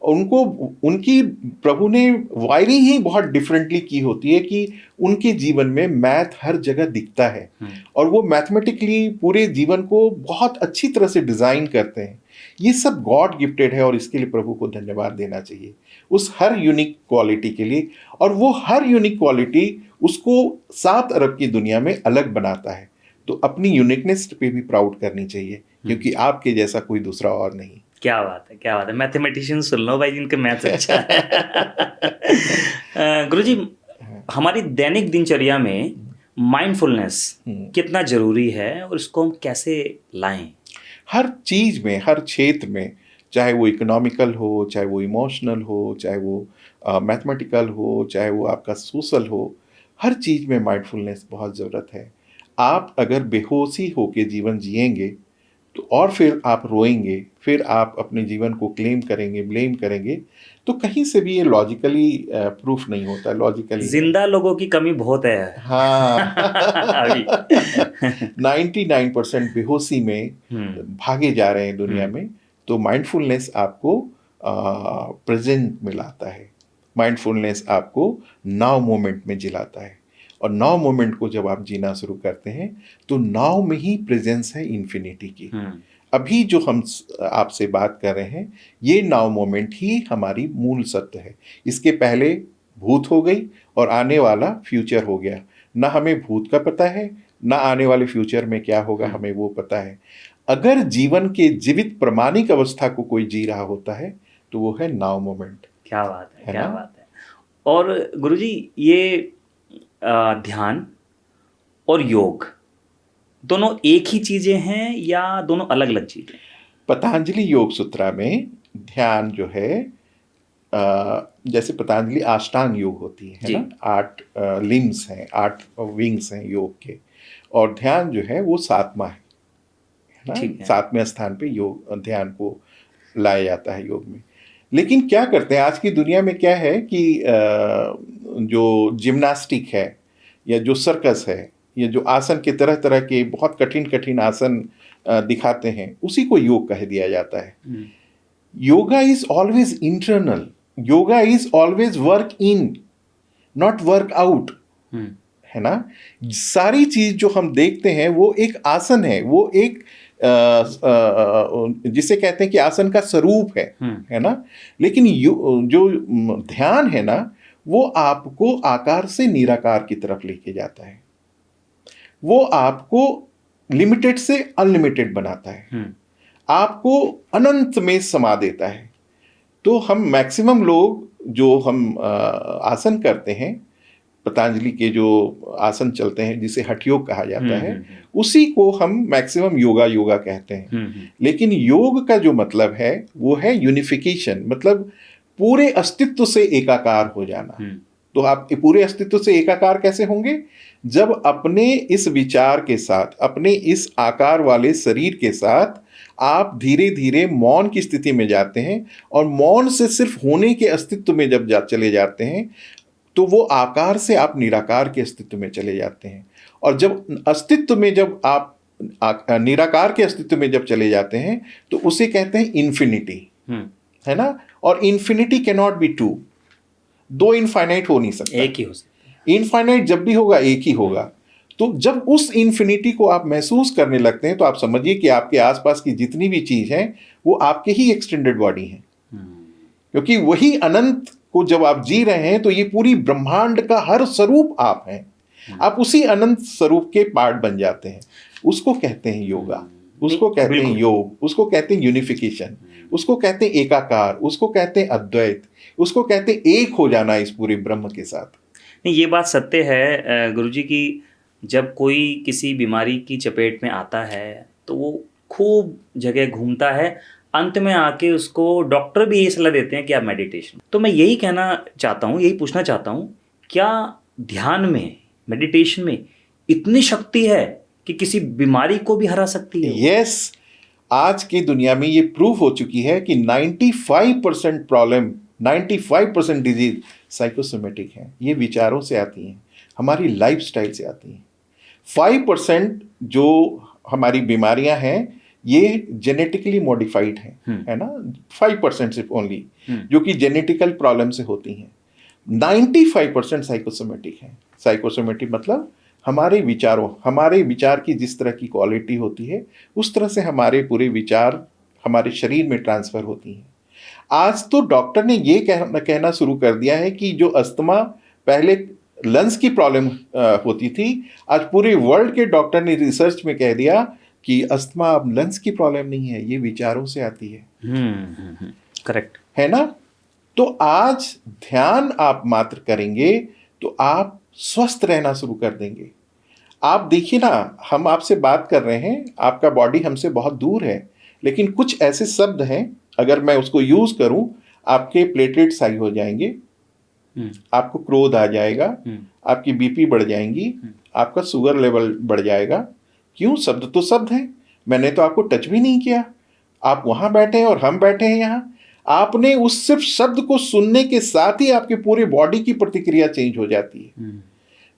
उनको उनकी प्रभु ने वायरिंग ही बहुत डिफरेंटली की होती है कि उनके जीवन में मैथ हर जगह दिखता है और वो मैथमेटिकली पूरे जीवन को बहुत अच्छी तरह से डिज़ाइन करते हैं। ये सब गॉड गिफ्टेड है और इसके लिए प्रभु को धन्यवाद देना चाहिए उस हर यूनिक क्वालिटी के लिए। और वो हर यूनिक क्वालिटी उसको 7 अरब की दुनिया में अलग बनाता है। तो अपनी यूनिकनेस पे भी प्राउड करनी चाहिए क्योंकि आपके जैसा कोई दूसरा और नहीं। क्या बात है, क्या बात है। मैथमेटिशियन सुन लो भाई, जिनके मैथ्स अच्छा है। गुरुजी, हमारी दैनिक दिनचर्या में माइंडफुलनेस कितना जरूरी है और इसको हम कैसे लाएं? हर चीज में, हर क्षेत्र में, चाहे वो इकोनॉमिकल हो, चाहे वो इमोशनल हो, चाहे वो मैथमेटिकल हो, चाहे वो आपका सोशल हो, हर चीज में माइंडफुलनेस बहुत ज़रूरत है। आप अगर बेहोशी होके जीवन जिएंगे तो और फिर आप रोएंगे, फिर आप अपने जीवन को क्लेम करेंगे, ब्लेम करेंगे, तो कहीं से भी ये लॉजिकली प्रूफ नहीं होता। लॉजिकली जिंदा लोगों की कमी बहुत है हाँ अभी। 99% बेहोशी में भागे जा रहे हैं दुनिया में। तो माइंडफुलनेस आपको प्रेजेंट में लाता है। माइंडफुलनेस आपको नाउ मोमेंट में जिलाता है और नाउ मोमेंट को जब आप जीना शुरू करते हैं तो नाउ में ही प्रेजेंस है इन्फिनिटी की। अभी जो हम आपसे बात कर रहे हैं ये नाउ मोमेंट ही हमारी मूल सत्य है। इसके पहले भूत हो गई और आने वाला फ्यूचर हो गया। ना हमें भूत का पता है, ना आने वाले फ्यूचर में क्या होगा हमें वो पता है। अगर जीवन के जीवित प्रमाणिक अवस्था को कोई जी रहा होता है तो वो है नाउ मोमेंट। क्या बात है, क्या बात है। और गुरुजी, ये ध्यान और योग दोनों एक ही चीजें हैं या दोनों अलग अलग चीजें? पतंजलि योग सूत्रा में ध्यान जो है जैसे पतंजलि अष्टांग योग होती है ना, 8 लिम्स हैं, 8 विंग्स हैं योग के, और ध्यान जो है वो 7वां है ना, 7वें स्थान पे योग ध्यान को लाया जाता है योग में। लेकिन क्या करते हैं आज की दुनिया में, क्या है कि जो जिम्नास्टिक है या जो सर्कस है या जो आसन के तरह तरह के बहुत कठिन कठिन आसन दिखाते हैं उसी को योग कह दिया जाता है। Yoga is always internal, yoga is always work in, not work out, है ना। सारी चीज जो हम देखते हैं वो एक आसन है, वो एक जिसे कहते हैं कि आसन का स्वरूप है ना। लेकिन जो ध्यान है ना वो आपको आकार से निराकार की तरफ लेके जाता है, वो आपको लिमिटेड से अनलिमिटेड बनाता है, आपको अनंत में समा देता है। तो हम मैक्सिमम लोग जो हम आसन करते हैं, पतंजलि के जो आसन चलते हैं जिसे हठ योग कहा जाता है, उसी को हम मैक्सिमम योगा कहते हैं। लेकिन योग का जो मतलब है वो है यूनिफिकेशन, मतलब पूरे अस्तित्व से एकाकार हो जाना। तो आप पूरे अस्तित्व से एकाकार कैसे होंगे? जब अपने इस विचार के साथ, अपने इस आकार वाले शरीर के साथ आप धीरे धीरे मौन की स्थिति में जाते हैं और मौन से सिर्फ होने के अस्तित्व में जब चले जाते हैं तो वो आकार से आप निराकार के अस्तित्व में चले जाते हैं। और जब अस्तित्व में, जब आप निराकार के अस्तित्व में जब चले जाते हैं तो उसे कहते हैं इन्फिनिटी, है ना। और infinity can not be two, दो इनफाइनाइट हो नहीं सकता, एक ही हो सकता। इनफाइनाइट जब भी होगा एक ही होगा। तो जब उस इन्फिनिटी को आप महसूस करने लगते हैं तो आप समझिए कि आपके आसपास की जितनी भी चीज है वो आपके ही एक्सटेंडेड बॉडी है, क्योंकि वही अनंत को जब आप जी रहे हैं तो ये पूरी ब्रह्मांड का हर स्वरूप आप हैं, आप उसी अनंत स्वरूप के पार्ट बन जाते हैं। उसको कहते हैं योगा, उसको कहते हैं योग, उसको कहते हैं यूनिफिकेशन, उसको कहते हैं एकाकार, उसको कहते हैं अद्वैत, उसको कहते हैं एक हो जाना इस पूरे ब्रह्म के साथ। नहीं, ये बात सत्य है गुरुजी की जब कोई किसी बीमारी की चपेट में आता है तो वो खूब जगह घूमता है, अंत में आके उसको डॉक्टर भी यही सलाह देते हैं कि आप मेडिटेशन। तो मैं यही कहना चाहता हूँ, यही पूछना चाहता हूँ, क्या ध्यान में, मेडिटेशन में इतनी शक्ति है कि किसी बीमारी को भी हरा सकती है? यस, आज की दुनिया में ये प्रूव हो चुकी है कि 95% प्रॉब्लम, 95% डिजीज साइकोसोमेटिक है। ये विचारों से आती हैं, हमारी लाइफस्टाइल से आती हैं। 5% जो हमारी बीमारियां हैं ये जेनेटिकली मॉडिफाइड है ना, 5% सिर्फ ओनली जो कि जेनेटिकल प्रॉब्लम से होती हैं। 95% साइकोसोमेटिक है। साइकोसोमेटिक मतलब हमारे विचारों, हमारे विचार की जिस तरह की क्वालिटी होती है उस तरह से हमारे पूरे विचार हमारे शरीर में ट्रांसफर होती हैं। आज तो डॉक्टर ने ये कहना शुरू कर दिया है कि जो अस्थमा पहले लंग्स की प्रॉब्लम होती थी, आज पूरे वर्ल्ड के डॉक्टर ने रिसर्च में कह दिया कि अस्थमा अब लंग्स की प्रॉब्लम नहीं है, ये विचारों से आती है। करेक्ट है ना। तो आज ध्यान आप मात्र करेंगे तो आप स्वस्थ रहना शुरू कर देंगे। आप देखिए ना, हम आपसे बात कर रहे हैं, आपका बॉडी हमसे बहुत दूर है, लेकिन कुछ ऐसे शब्द हैं अगर मैं उसको यूज करूं, आपके प्लेटलेट्स हाई हो जाएंगे, आपको क्रोध आ जाएगा, आपकी बीपी बढ़ जाएंगी, आपका शुगर लेवल बढ़ जाएगा। क्यों? शब्द तो शब्द हैं, मैंने तो आपको टच भी नहीं किया। आप वहां बैठे हैं और हम बैठे हैं यहाँ। आपने उस सिर्फ शब्द को सुनने के साथ ही आपके पूरे बॉडी की प्रतिक्रिया चेंज हो जाती है।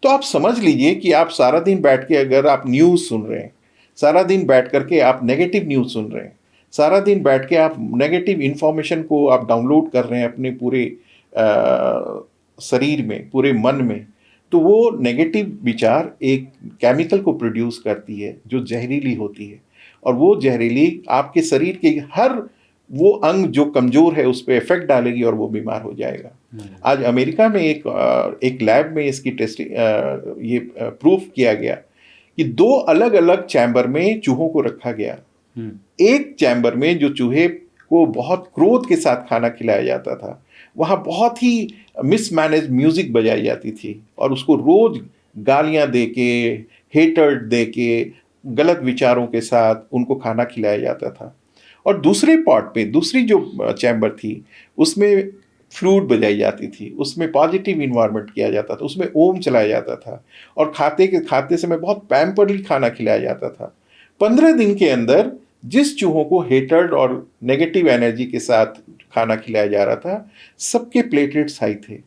तो आप समझ लीजिए कि आप सारा दिन बैठ के अगर आप न्यूज़ सुन रहे हैं, सारा दिन बैठ करके आप नेगेटिव न्यूज़ सुन रहे हैं, सारा दिन बैठ के आप नेगेटिव इंफॉर्मेशन को आप डाउनलोड कर रहे हैं अपने पूरे शरीर में, पूरे मन में, तो वो नेगेटिव विचार एक केमिकल को प्रोड्यूस करती है जो जहरीली होती है, और वो जहरीली आपके शरीर के हर वो अंग जो कमजोर है उस पर इफेक्ट डालेगी और वो बीमार हो जाएगा। आज अमेरिका में एक लैब में इसकी टेस्टिंग ये प्रूफ किया गया कि 2 अलग अलग चैम्बर में चूहों को रखा गया। एक चैम्बर में जो चूहे को बहुत क्रोध के साथ खाना खिलाया जाता था, वहाँ बहुत ही मिसमैनेज म्यूजिक बजाई जाती थी और उसको रोज गालियाँ दे के, हेटर्ड दे के, गलत विचारों के साथ उनको खाना खिलाया जाता था। और दूसरे पॉट पे, दूसरी जो चैम्बर थी, उसमें फ्लूट बजाई जाती थी, उसमें पॉजिटिव इन्वायरमेंट किया जाता था, उसमें ओम चलाया जाता था और खाते समय बहुत पैम्पर्डली खाना खिलाया जाता था। 15 दिन के अंदर जिस चूहों को हेटर्ड और नेगेटिव एनर्जी के साथ खाना खिलाया जा रहा था, सबके प्लेटलेट्स हाई थे,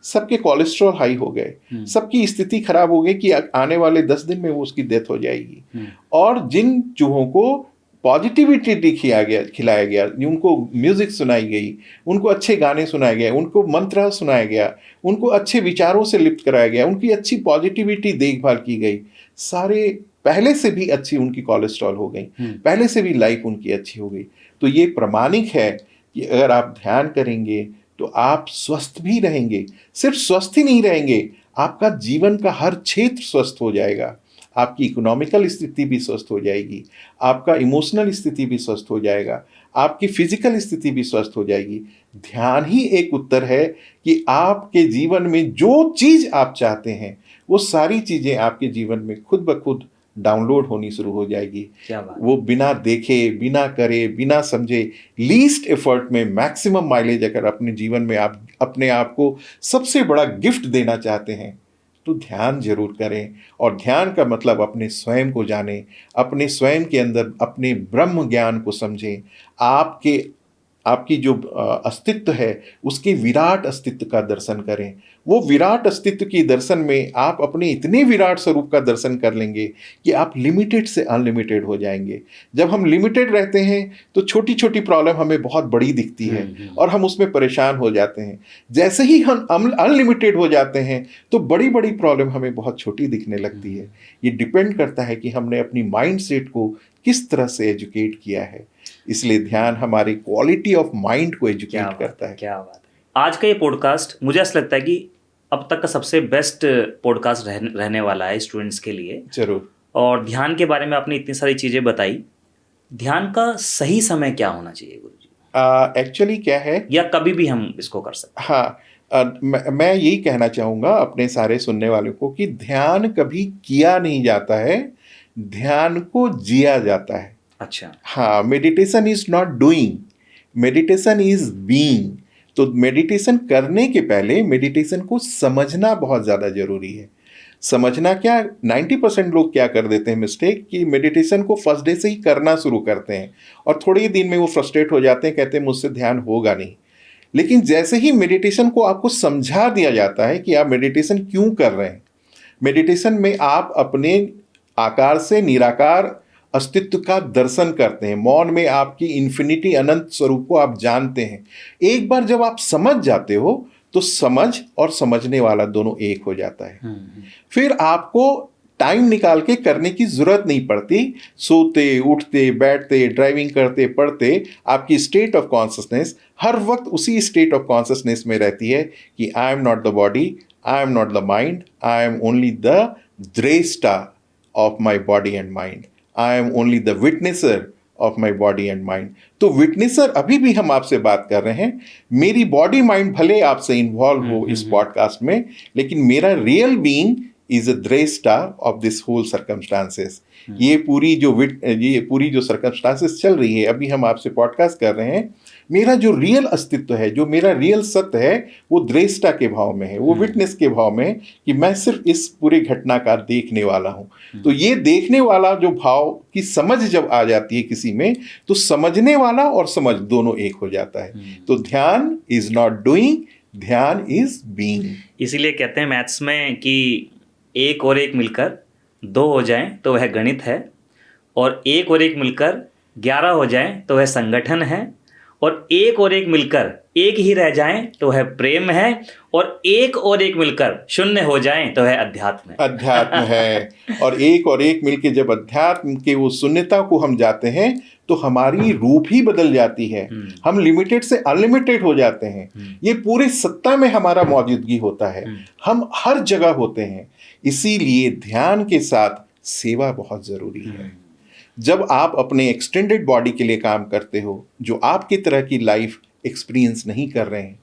सबके कोलेस्ट्रॉल हाई हो गए, सबकी स्थिति खराब हो गई कि आने वाले 10 दिन में वो उसकी डेथ हो जाएगी। और जिन चूहों को पॉजिटिविटी खिलाया गया, उनको म्यूजिक सुनाई गई, उनको अच्छे गाने सुनाए गए, उनको मंत्र सुनाया गया, उनको अच्छे विचारों से लिप्त कराया गया, उनकी अच्छी पॉजिटिविटी देखभाल की गई, सारे पहले से भी अच्छी उनकी कोलेस्ट्रॉल हो गई, पहले से भी लाइफ उनकी अच्छी हो गई। तो ये प्रमाणिक है कि अगर आप ध्यान करेंगे तो आप स्वस्थ भी रहेंगे। सिर्फ स्वस्थ ही नहीं रहेंगे, आपका जीवन का हर क्षेत्र स्वस्थ हो जाएगा, आपकी इकोनॉमिकल स्थिति भी स्वस्थ हो जाएगी, आपका इमोशनल स्थिति भी स्वस्थ हो जाएगा, आपकी फिजिकल स्थिति भी स्वस्थ हो जाएगी। ध्यान ही एक उत्तर है कि आपके जीवन में जो चीज़ आप चाहते हैं वो सारी चीज़ें आपके जीवन में खुद ब खुद डाउनलोड होनी शुरू हो जाएगी। क्या बात। वो बिना देखे, बिना करे, बिना समझे, लीस्ट एफर्ट में मैक्सिमम माइलेज अगर अपने जीवन में आप अपने आप को सबसे बड़ा गिफ्ट देना चाहते हैं तो ध्यान जरूर करें। और ध्यान का मतलब अपने स्वयं को जानें, अपने स्वयं के अंदर अपने ब्रह्म ज्ञान को समझें, आपकी जो अस्तित्व है उसके विराट अस्तित्व का दर्शन करें। वो विराट अस्तित्व की दर्शन में आप अपने इतने विराट स्वरूप का दर्शन कर लेंगे कि आप लिमिटेड से अनलिमिटेड हो जाएंगे। जब हम लिमिटेड रहते हैं तो छोटी छोटी प्रॉब्लम हमें बहुत बड़ी दिखती है और हम उसमें परेशान हो जाते हैं। जैसे ही हम अनलिमिटेड हो जाते हैं तो बड़ी बड़ी प्रॉब्लम हमें बहुत छोटी दिखने लगती है। ये डिपेंड करता है कि हमने अपनी माइंड सेट को किस तरह से एजुकेट किया है। इसलिए ध्यान हमारी क्वालिटी ऑफ माइंड को एजुकेट करता है। क्या बात है। आज का ये पॉडकास्ट मुझे ऐसा लगता है कि अब तक का सबसे बेस्ट पॉडकास्ट रहने वाला है स्टूडेंट्स के लिए। जरूर। और ध्यान के बारे में आपने इतनी सारी चीज़ें बताई। ध्यान का सही समय क्या होना चाहिए गुरुजी? एक्चुअली क्या है, या कभी भी हम इसको कर सकते हैं? हाँ, मैं यही कहना चाहूँगा अपने सारे सुनने वालों को कि ध्यान कभी किया नहीं जाता है, ध्यान को जिया जाता है। अच्छा। हाँ, meditation is not doing, meditation is being. तो मेडिटेशन करने के पहले मेडिटेशन को समझना बहुत ज़्यादा जरूरी है। समझना क्या, 90% लोग क्या कर देते हैं मिस्टेक कि मेडिटेशन को फर्स्ट डे से ही करना शुरू करते हैं और थोड़े ही दिन में वो फ्रस्ट्रेट हो जाते हैं, कहते हैं मुझसे ध्यान होगा नहीं। लेकिन जैसे ही मेडिटेशन को आपको समझा दिया जाता है कि आप मेडिटेशन क्यों कर रहे हैं, मेडिटेशन में आप अपने आकार से निराकार अस्तित्व का दर्शन करते हैं, मौन में आपकी इन्फिनिटी अनंत स्वरूप को आप जानते हैं। एक बार जब आप समझ जाते हो तो समझ और समझने वाला दोनों एक हो जाता है। फिर आपको टाइम निकाल के करने की जरूरत नहीं पड़ती। सोते उठते बैठते ड्राइविंग करते पढ़ते आपकी स्टेट ऑफ कॉन्शसनेस हर वक्त उसी स्टेट ऑफ कॉन्शसनेस में रहती है कि I am not the body, I am not the mind, I am only the द्रेष्टा of my body and mind, I am only the witnesser of my body and mind. तो विटनेसर अभी भी हम आपसे बात कर रहे हैं। मेरी बॉडी माइंड भले आपसे इन्वॉल्व हो इस पॉडकास्ट में, लेकिन मेरा रियल बीइंग इज अ द्रेष्टा ऑफ दिस होल सर्कमस्टांसेस। ये पूरी जो सर्कमस्टांसेस चल रही है, अभी हम आपसे पॉडकास्ट कर रहे हैं, मेरा जो रियल अस्तित्व है, जो मेरा रियल सत्य है, वो द्रेष्टा के भाव में है, वो विटनेस के भाव में है कि मैं सिर्फ इस पूरे घटना का देखने वाला हूँ। तो ये देखने वाला जो भाव की समझ जब आ जाती है किसी में, तो समझने वाला और समझ दोनों एक हो जाता है। तो ध्यान इज नॉट डूइंग, ध्यान इज बीइंग। इसीलिए कहते हैं मैथ्स में कि एक और एक मिलकर 2 हो जाएं तो वह गणित है, और एक और एक मिलकर 11 हो जाएं तो वह संगठन है, और एक और एक मिलकर एक ही रह जाएं तो वह प्रेम है, और एक मिलकर 0 हो जाएं तो वह अध्यात्म है। अध्यात्म है। और एक मिलके जब अध्यात्म के वो शून्यता को हम जाते हैं तो हमारी रूप ही बदल जाती है। हम लिमिटेड से अनलिमिटेड हो जाते हैं। ये पूरे सत्ता में हमारा मौजूदगी होता है, हम हर जगह होते हैं। इसीलिए ध्यान के साथ सेवा बहुत जरूरी है। जब आप अपने एक्सटेंडेड बॉडी के लिए काम करते हो, जो आपकी तरह की लाइफ एक्सपीरियंस नहीं कर रहे हैं,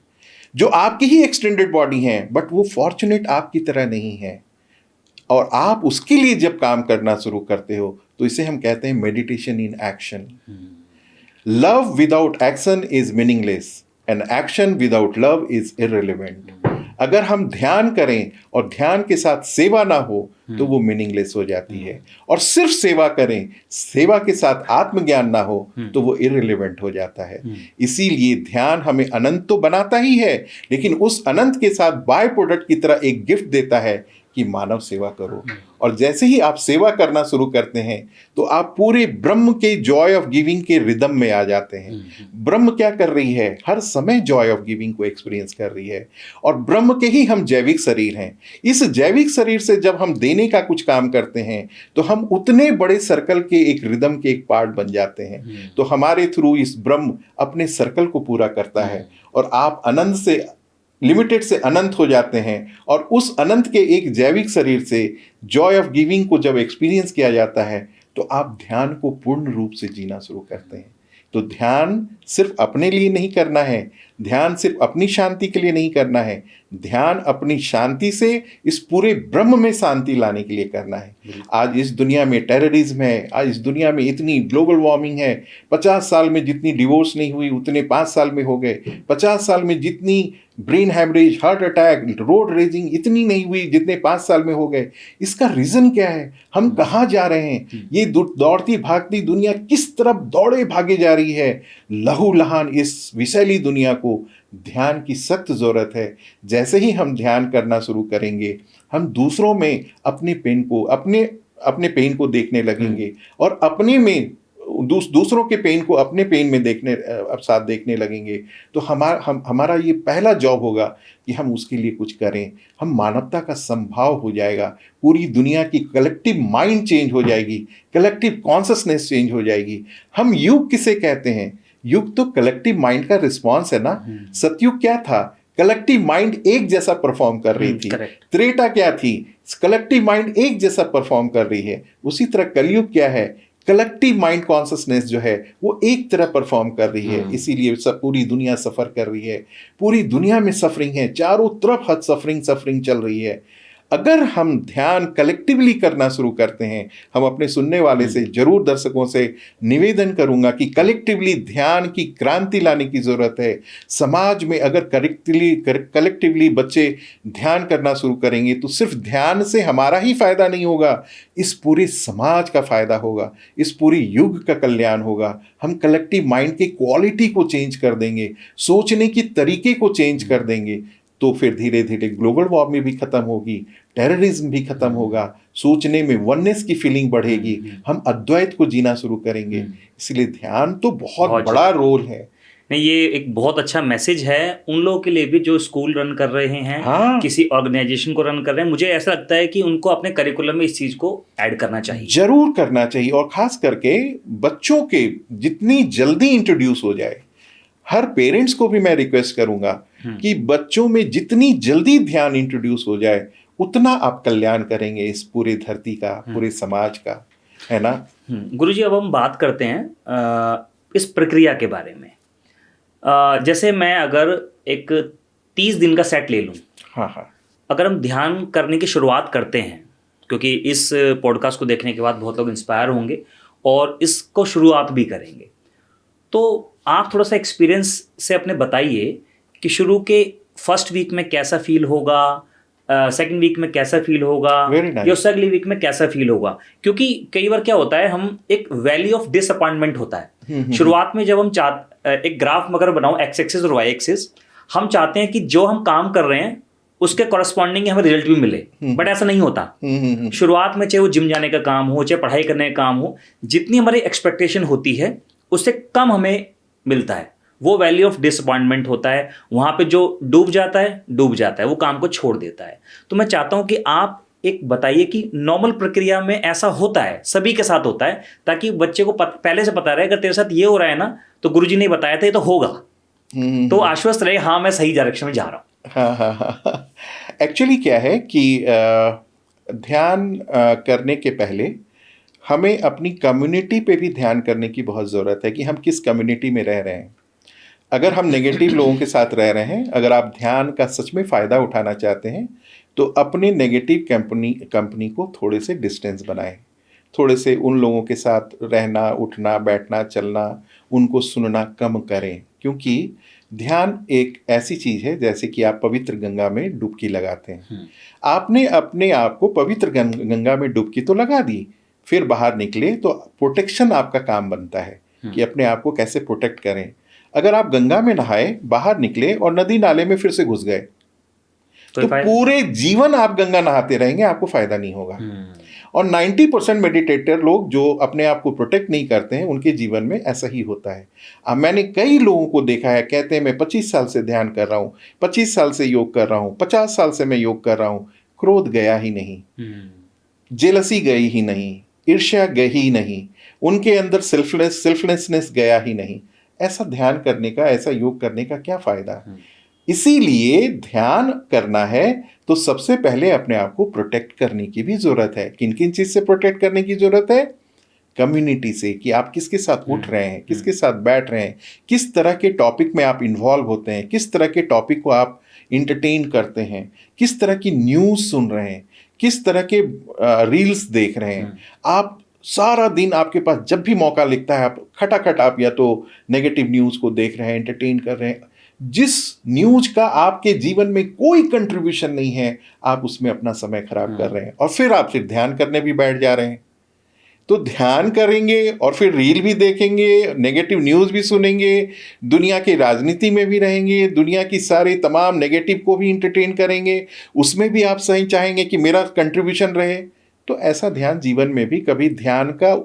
जो आपकी ही एक्सटेंडेड बॉडी हैं बट वो फॉर्चुनेट आपकी तरह नहीं है, और आप उसके लिए जब काम करना शुरू करते हो, तो इसे हम कहते हैं meditation in action. Love without action is meaningless and action without love is irrelevant. अगर हम ध्यान करें और ध्यान के साथ सेवा ना हो तो वो मीनिंगलेस हो जाती है, और सिर्फ सेवा करें, सेवा के साथ आत्मज्ञान ना हो तो वो इररिलेवेंट हो जाता है। इसीलिए ध्यान हमें अनंत तो बनाता ही है, लेकिन उस अनंत के साथ बाय प्रोडक्ट की तरह एक गिफ्ट देता है कि मानव सेवा करो। और जैसे ही आप सेवा करना शुरू करते हैं तो आप पूरे ब्रह्म के जॉय ऑफ गिविंग के रिदम में आ जाते हैं। ब्रह्म क्या कर रही है? हर समय जॉय ऑफ गिविंग को एक्सपीरियंस कर रही है, और ब्रह्म के ही हम जैविक शरीर हैं। इस जैविक शरीर से जब हम देने का कुछ काम करते हैं तो हम उतने बड़े सर्कल के एक रिदम के एक पार्ट बन जाते हैं। तो हमारे थ्रू इस ब्रह्म अपने सर्कल को पूरा करता है, और आप अनंत से लिमिटेड से अनंत हो जाते हैं। और उस अनंत के एक जैविक शरीर से जॉय ऑफ गिविंग को जब एक्सपीरियंस किया जाता है तो आप ध्यान को पूर्ण रूप से जीना शुरू करते हैं। तो ध्यान सिर्फ अपने लिए नहीं करना है, ध्यान सिर्फ अपनी शांति के लिए नहीं करना है, ध्यान अपनी शांति से इस पूरे ब्रह्म में शांति लाने के लिए करना है। आज इस दुनिया में टेररिज्म है, आज इस दुनिया में इतनी ग्लोबल वार्मिंग है। 50 साल में जितनी डिवोर्स नहीं हुई उतने 5 साल में हो गए। 50 साल में जितनी brain haemorrhage, heart attack, road raising इतनी नहीं हुई जितने 5 साल में हो गए। इसका रीजन क्या है? हम कहाँ जा रहे हैं? ये दौड़ती भागती दुनिया किस तरफ दौड़े भागे जा रही है? लहू लहान इस विषैली दुनिया को ध्यान की सख्त जरूरत है। जैसे ही हम ध्यान करना शुरू करेंगे, हम दूसरों में अपने पेन को देखने लगेंगे, और अपने में दूसरों के पेन को अपने पेन में साथ देखने लगेंगे। तो हमारा ये पहला जॉब होगा कि हम उसके लिए कुछ करें। हम मानवता का संभाव हो जाएगा, पूरी दुनिया की कलेक्टिव माइंड चेंज हो जाएगी, कलेक्टिव कॉन्शसनेस चेंज हो जाएगी। हम युग किसे कहते हैं? युग तो कलेक्टिव माइंड का रिस्पॉन्स है ना। सतयुग क्या था? कलेक्टिव माइंड एक जैसा परफॉर्म कर रही थी। त्रेता क्या थी? कलेक्टिव माइंड एक जैसा परफॉर्म कर रही है। उसी तरह कलयुग क्या है? कलेक्टिव माइंड कॉन्शसनेस जो है वो एक तरह परफॉर्म कर रही है। इसीलिए सब पूरी दुनिया सफर कर रही है, पूरी दुनिया में सफरिंग है, चारों तरफ हद सफरिंग चल रही है। अगर हम ध्यान कलेक्टिवली करना शुरू करते हैं, हम अपने सुनने वाले से जरूर दर्शकों से निवेदन करूंगा कि कलेक्टिवली ध्यान की क्रांति लाने की जरूरत है। समाज में अगर कलेक्टिवली बच्चे ध्यान करना शुरू करेंगे तो सिर्फ ध्यान से हमारा ही फायदा नहीं होगा, इस पूरे समाज का फायदा होगा, इस पूरे युग का कल्याण होगा। हम कलेक्टिव माइंड की क्वालिटी को चेंज कर देंगे, सोचने की तरीके को चेंज कर देंगे। तो फिर धीरे धीरे ग्लोबल वार्मिंग भी खत्म होगी, टेररिज्म भी खत्म होगा, सोचने में वननेस की फीलिंग बढ़ेगी, हम अद्वैत को जीना शुरू करेंगे। इसलिए ध्यान तो बहुत बहुत बड़ा रोल है। नहीं, ये एक बहुत अच्छा मैसेज है उन लोगों के लिए भी जो स्कूल रन कर रहे हैं, हाँ, किसी ऑर्गेनाइजेशन को रन कर रहे हैं। मुझे ऐसा लगता है कि उनको अपने करिकुलम में इस चीज़ को ऐड करना चाहिए, जरूर करना चाहिए। और खास करके बच्चों के जितनी जल्दी इंट्रोड्यूस हो जाए, हर पेरेंट्स को भी मैं रिक्वेस्ट करूंगा कि बच्चों में जितनी जल्दी ध्यान इंट्रोड्यूस हो जाए, उतना आप कल्याण करेंगे इस पूरे धरती का, पूरे समाज का, है ना। गुरुजी, अब हम बात करते हैं इस प्रक्रिया के बारे में। जैसे मैं अगर एक 30 दिन का सेट ले लूं, हाँ हाँ, अगर हम ध्यान करने की शुरुआत करते हैं, क्योंकि इस पॉडकास्ट को देखने के बाद बहुत लोग इंस्पायर होंगे और इसको शुरुआत भी करेंगे, तो आप थोड़ा सा एक्सपीरियंस से अपने बताइए कि शुरू के फर्स्ट वीक में कैसा फील होगा, सेकंड वीक में कैसा फील होगा, Very nice. या उससे अगली वीक में कैसा फील होगा। क्योंकि कई बार क्या होता है, हम एक वैली ऑफ डिसअपॉइंटमेंट होता है शुरुआत में। जब हम एक ग्राफ अगर बनाओ, एक्स एक्सिस और वाई एक्सिस, हम चाहते हैं कि जो हम काम कर रहे हैं उसके कॉरस्पॉन्डिंग हमें रिजल्ट भी मिले, बट ऐसा नहीं होता। शुरुआत में चाहे वो जिम जाने का काम हो, चाहे पढ़ाई करने का काम हो, जितनी हमारी एक्सपेक्टेशन होती है उससे कम हमें मिलता है। वो वैल्यू ऑफ डिसअपॉइंटमेंट होता है। वहाँ पे जो डूब जाता है, वो काम को छोड़ देता है। तो मैं चाहता हूँ कि आप एक बताइए कि नॉर्मल प्रक्रिया में ऐसा होता है, सभी के साथ होता है, ताकि बच्चे को पहले से पता रहे अगर तेरे साथ ये हो रहा है ना, तो गुरुजी ने बताया था ये तो होगा, तो आश्वस्त रहे, हाँ मैं सही डायरेक्शन में जा रहा हूँ। हाँ। एक्चुअली क्या है कि ध्यान करने के पहले हमें अपनी कम्युनिटी पे भी ध्यान करने की बहुत ज़रूरत है कि हम किस कम्युनिटी में रह रहे हैं। अगर हम नेगेटिव लोगों के साथ रह रहे हैं, अगर आप ध्यान का सच में फ़ायदा उठाना चाहते हैं, तो अपने नेगेटिव कंपनी को थोड़े से डिस्टेंस बनाएं। थोड़े से उन लोगों के साथ रहना, उठना, बैठना, चलना, उनको सुनना कम करें। क्योंकि ध्यान एक ऐसी चीज़ है जैसे कि आप पवित्र गंगा में डुबकी लगाते हैं। आपने अपने आप को पवित्र गंगा में डुबकी तो लगा दी, फिर बाहर निकले तो प्रोटेक्शन आपका काम बनता है कि अपने आप को कैसे प्रोटेक्ट करें। अगर आप गंगा में नहाए, बाहर निकले और नदी नाले में फिर से घुस गए, तो पूरे जीवन आप गंगा नहाते रहेंगे, आपको फायदा नहीं होगा। और 90% मेडिटेटर लोग जो अपने आप को प्रोटेक्ट नहीं करते हैं, उनके जीवन में ऐसा ही होता है। अब मैंने कई लोगों को देखा है, कहते हैं मैं 25 साल से ध्यान कर रहा हूँ, 25 साल से योग कर रहा हूँ, 50 साल से मैं योग कर रहा हूँ, क्रोध गया ही नहीं, जेलसी गई ही नहीं, ईर्ष्या गई ही नहीं, उनके अंदर सेल्फलेसनेस गया ही नहीं। ऐसा ध्यान करने का, ऐसा योग करने का क्या फायदा। इसीलिए ध्यान करना है तो सबसे पहले अपने आप को प्रोटेक्ट करने की भी जरूरत है। किन किन चीज से प्रोटेक्ट करने की जरूरत है? कम्युनिटी से, कि आप किसके साथ उठ रहे हैं, किसके साथ बैठ रहे हैं, किस तरह के टॉपिक में आप इन्वॉल्व होते हैं, किस तरह के टॉपिक को आप इंटरटेन करते हैं, किस तरह की न्यूज़ सुन रहे हैं, किस तरह के रील्स देख रहे हैं। आप सारा दिन, आपके पास जब भी मौका लिखता है, आप खटाखट आप या तो नेगेटिव न्यूज़ को देख रहे हैं, एंटरटेन कर रहे हैं। जिस न्यूज़ का आपके जीवन में कोई कंट्रीब्यूशन नहीं है, आप उसमें अपना समय खराब कर रहे हैं, और फिर आप ध्यान करने भी बैठ जा रहे हैं। तो ध्यान करेंगे और फिर रील भी देखेंगे, नेगेटिव न्यूज़ भी सुनेंगे, दुनिया की राजनीति में भी रहेंगे, दुनिया की सारी तमाम नेगेटिव को भी इंटरटेन करेंगे, उसमें भी आप सही चाहेंगे कि मेरा कंट्रीब्यूशन रहे। तो ऐसा ध्यान जीवन में भी कभी, ध्यान का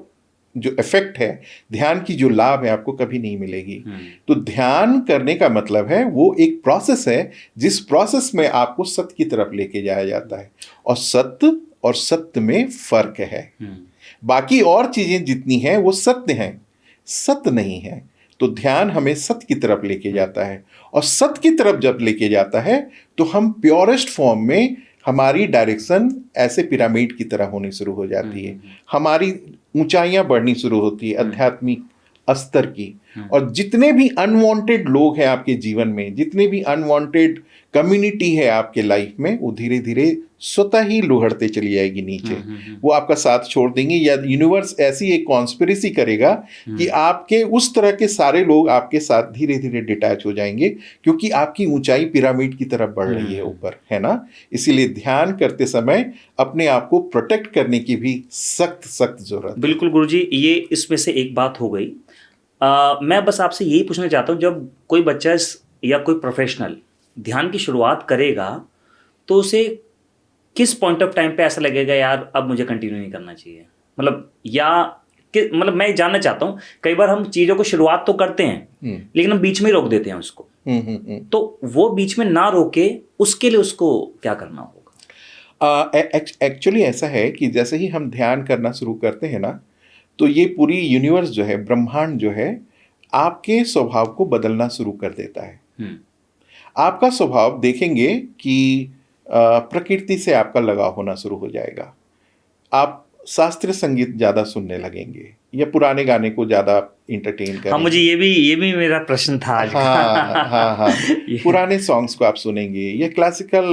जो इफेक्ट है, ध्यान की जो लाभ है, आपको कभी नहीं मिलेगी। तो ध्यान करने का मतलब है वो एक प्रोसेस है, जिस प्रोसेस में आपको सत्य की तरफ लेके जाया जाता है, और सत्य में फर्क है। बाकी और चीजें जितनी हैं वो सत्य हैं, सत्य नहीं है। तो ध्यान हमें सत्य की तरफ लेके जाता है, और सत्य की तरफ जब लेके जाता है तो हम प्योरेस्ट फॉर्म में, हमारी डायरेक्शन ऐसे पिरामिड की तरह होनी शुरू हो जाती है, हमारी ऊंचाइयां बढ़नी शुरू होती है आध्यात्मिक स्तर की। और जितने भी अनवांटेड लोग हैं आपके जीवन में, जितने भी अनवांटेड कम्युनिटी है आपके लाइफ में, वो धीरे धीरे स्वतः ही लुढ़कते चली जाएगी नीचे। वो आपका साथ छोड़ देंगे, या यूनिवर्स ऐसी एक कॉन्स्पिरेसी करेगा कि आपके उस तरह के सारे लोग आपके साथ धीरे धीरे डिटैच हो जाएंगे, क्योंकि आपकी ऊंचाई पिरामिड की तरफ बढ़ रही है ऊपर, है ना। इसीलिए ध्यान करते समय अपने आप को प्रोटेक्ट करने की भी सख्त जरूरत। बिल्कुल गुरुजी, ये इसमें से एक बात हो गई। मैं बस आपसे यही पूछना चाहता हूँ, जब कोई बच्चा या कोई प्रोफेशनल ध्यान की शुरुआत करेगा तो उसे किस पॉइंट ऑफ टाइम पे ऐसा लगेगा यार अब मुझे कंटिन्यू नहीं करना चाहिए, मतलब या मतलब मैं जानना चाहता हूँ, कई बार हम चीज़ों को शुरुआत तो करते हैं लेकिन हम बीच में ही रोक देते हैं उसको, तो वो बीच में ना रोके उसके लिए उसको क्या करना होगा? एक्चुअली ऐसा है कि जैसे ही हम ध्यान करना शुरू करते हैं ना, तो ये पूरी यूनिवर्स जो है, ब्रह्मांड जो है, आपके स्वभाव को बदलना शुरू कर देता है। आपका स्वभाव देखेंगे कि प्रकृति से आपका लगाव होना शुरू हो जाएगा। आप शास्त्रीय संगीत ज़्यादा सुनने लगेंगे या पुराने गाने को ज़्यादा इंटरटेन करेंगे। हाँ, मुझे ये भी मेरा प्रश्न था आज का। हाँ पुराने सॉन्ग्स को आप सुनेंगे या क्लासिकल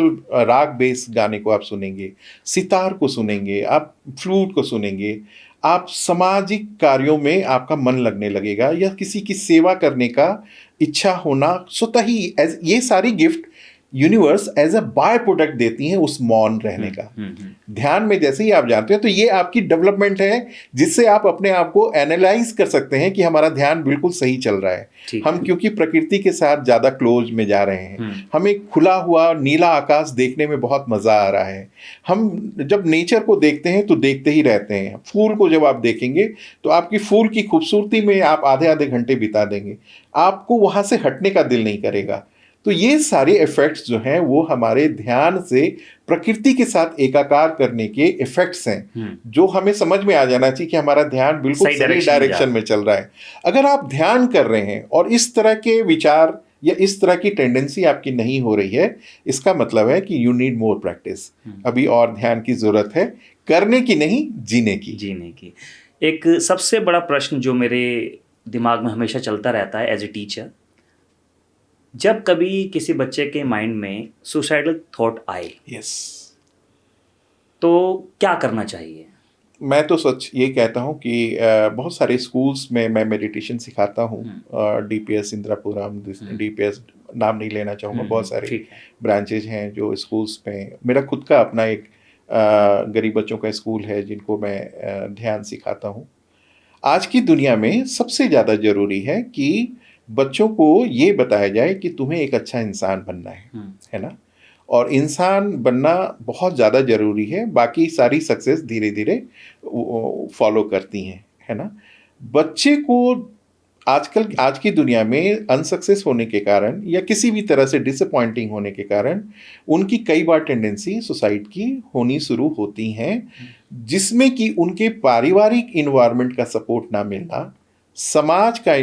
राग बेस गाने को आप सुनेंगे, सितार को सुनेंगे, आप फ्लूट को सुनेंगे, आप सामाजिक कार्यों में आपका मन लगने लगेगा या किसी की सेवा करने का इच्छा होना स्वतः ही। ये सारी gift universe as a by product देती हैं उस मौन रहने का। ध्यान में जैसे ही आप जाते हैं तो ये आपकी डेवलपमेंट है जिससे आप अपने आप को एनालाइज कर सकते हैं कि हमारा ध्यान बिल्कुल सही चल रहा है। हम क्योंकि प्रकृति के साथ ज़्यादा क्लोज में जा रहे हैं, हमें खुला हुआ नीला आकाश देखने में बहुत मज़ा आ रहा है। हम जब नेचर को देखते हैं तो देखते ही रहते हैं। फूल को जब आप देखेंगे तो आपकी फूल की खूबसूरती में आप आधे आधे घंटे बिता देंगे, आपको वहाँ से हटने का दिल नहीं करेगा। तो ये सारे इफेक्ट्स जो हैं वो हमारे ध्यान से प्रकृति के साथ एकाकार करने के इफेक्ट्स हैं, जो हमें समझ में आ जाना चाहिए कि हमारा ध्यान बिल्कुल सही डायरेक्शन में चल रहा है। अगर आप ध्यान कर रहे हैं और इस तरह के विचार या इस तरह की टेंडेंसी आपकी नहीं हो रही है, इसका मतलब है कि यू नीड मोर प्रैक्टिस। अभी और ध्यान की जरूरत है, करने की नहीं, जीने की। एक सबसे बड़ा प्रश्न जो मेरे दिमाग में हमेशा चलता रहता है एज ए टीचर, जब कभी किसी बच्चे के माइंड में सुसाइडल थॉट आए, तो क्या करना चाहिए? मैं तो सच ये कहता हूँ कि बहुत सारे स्कूल्स में मैं मेडिटेशन सिखाता हूँ। DPS इंदिरापुरम, DPS नाम नहीं लेना चाहूँगा, बहुत सारे ब्रांचेज हैं जो स्कूल्स में। मेरा खुद का अपना एक गरीब बच्चों का स्कूल है जिनको मैं ध्यान सिखाता हूँ। आज की दुनिया में सबसे ज़्यादा ज़रूरी है कि बच्चों को ये बताया जाए कि तुम्हें एक अच्छा इंसान बनना है ना, और इंसान बनना बहुत ज़्यादा ज़रूरी है, बाकी सारी सक्सेस धीरे धीरे फॉलो करती हैं, है ना। बच्चे को आज की दुनिया में अनसक्सेस होने के कारण या किसी भी तरह से डिसअपॉइंटिंग होने के कारण उनकी कई बार टेंडेंसी सुसाइड की होनी शुरू होती हैं, जिसमें कि उनके पारिवारिक इन्वायरमेंट का सपोर्ट ना मिलना, समाज का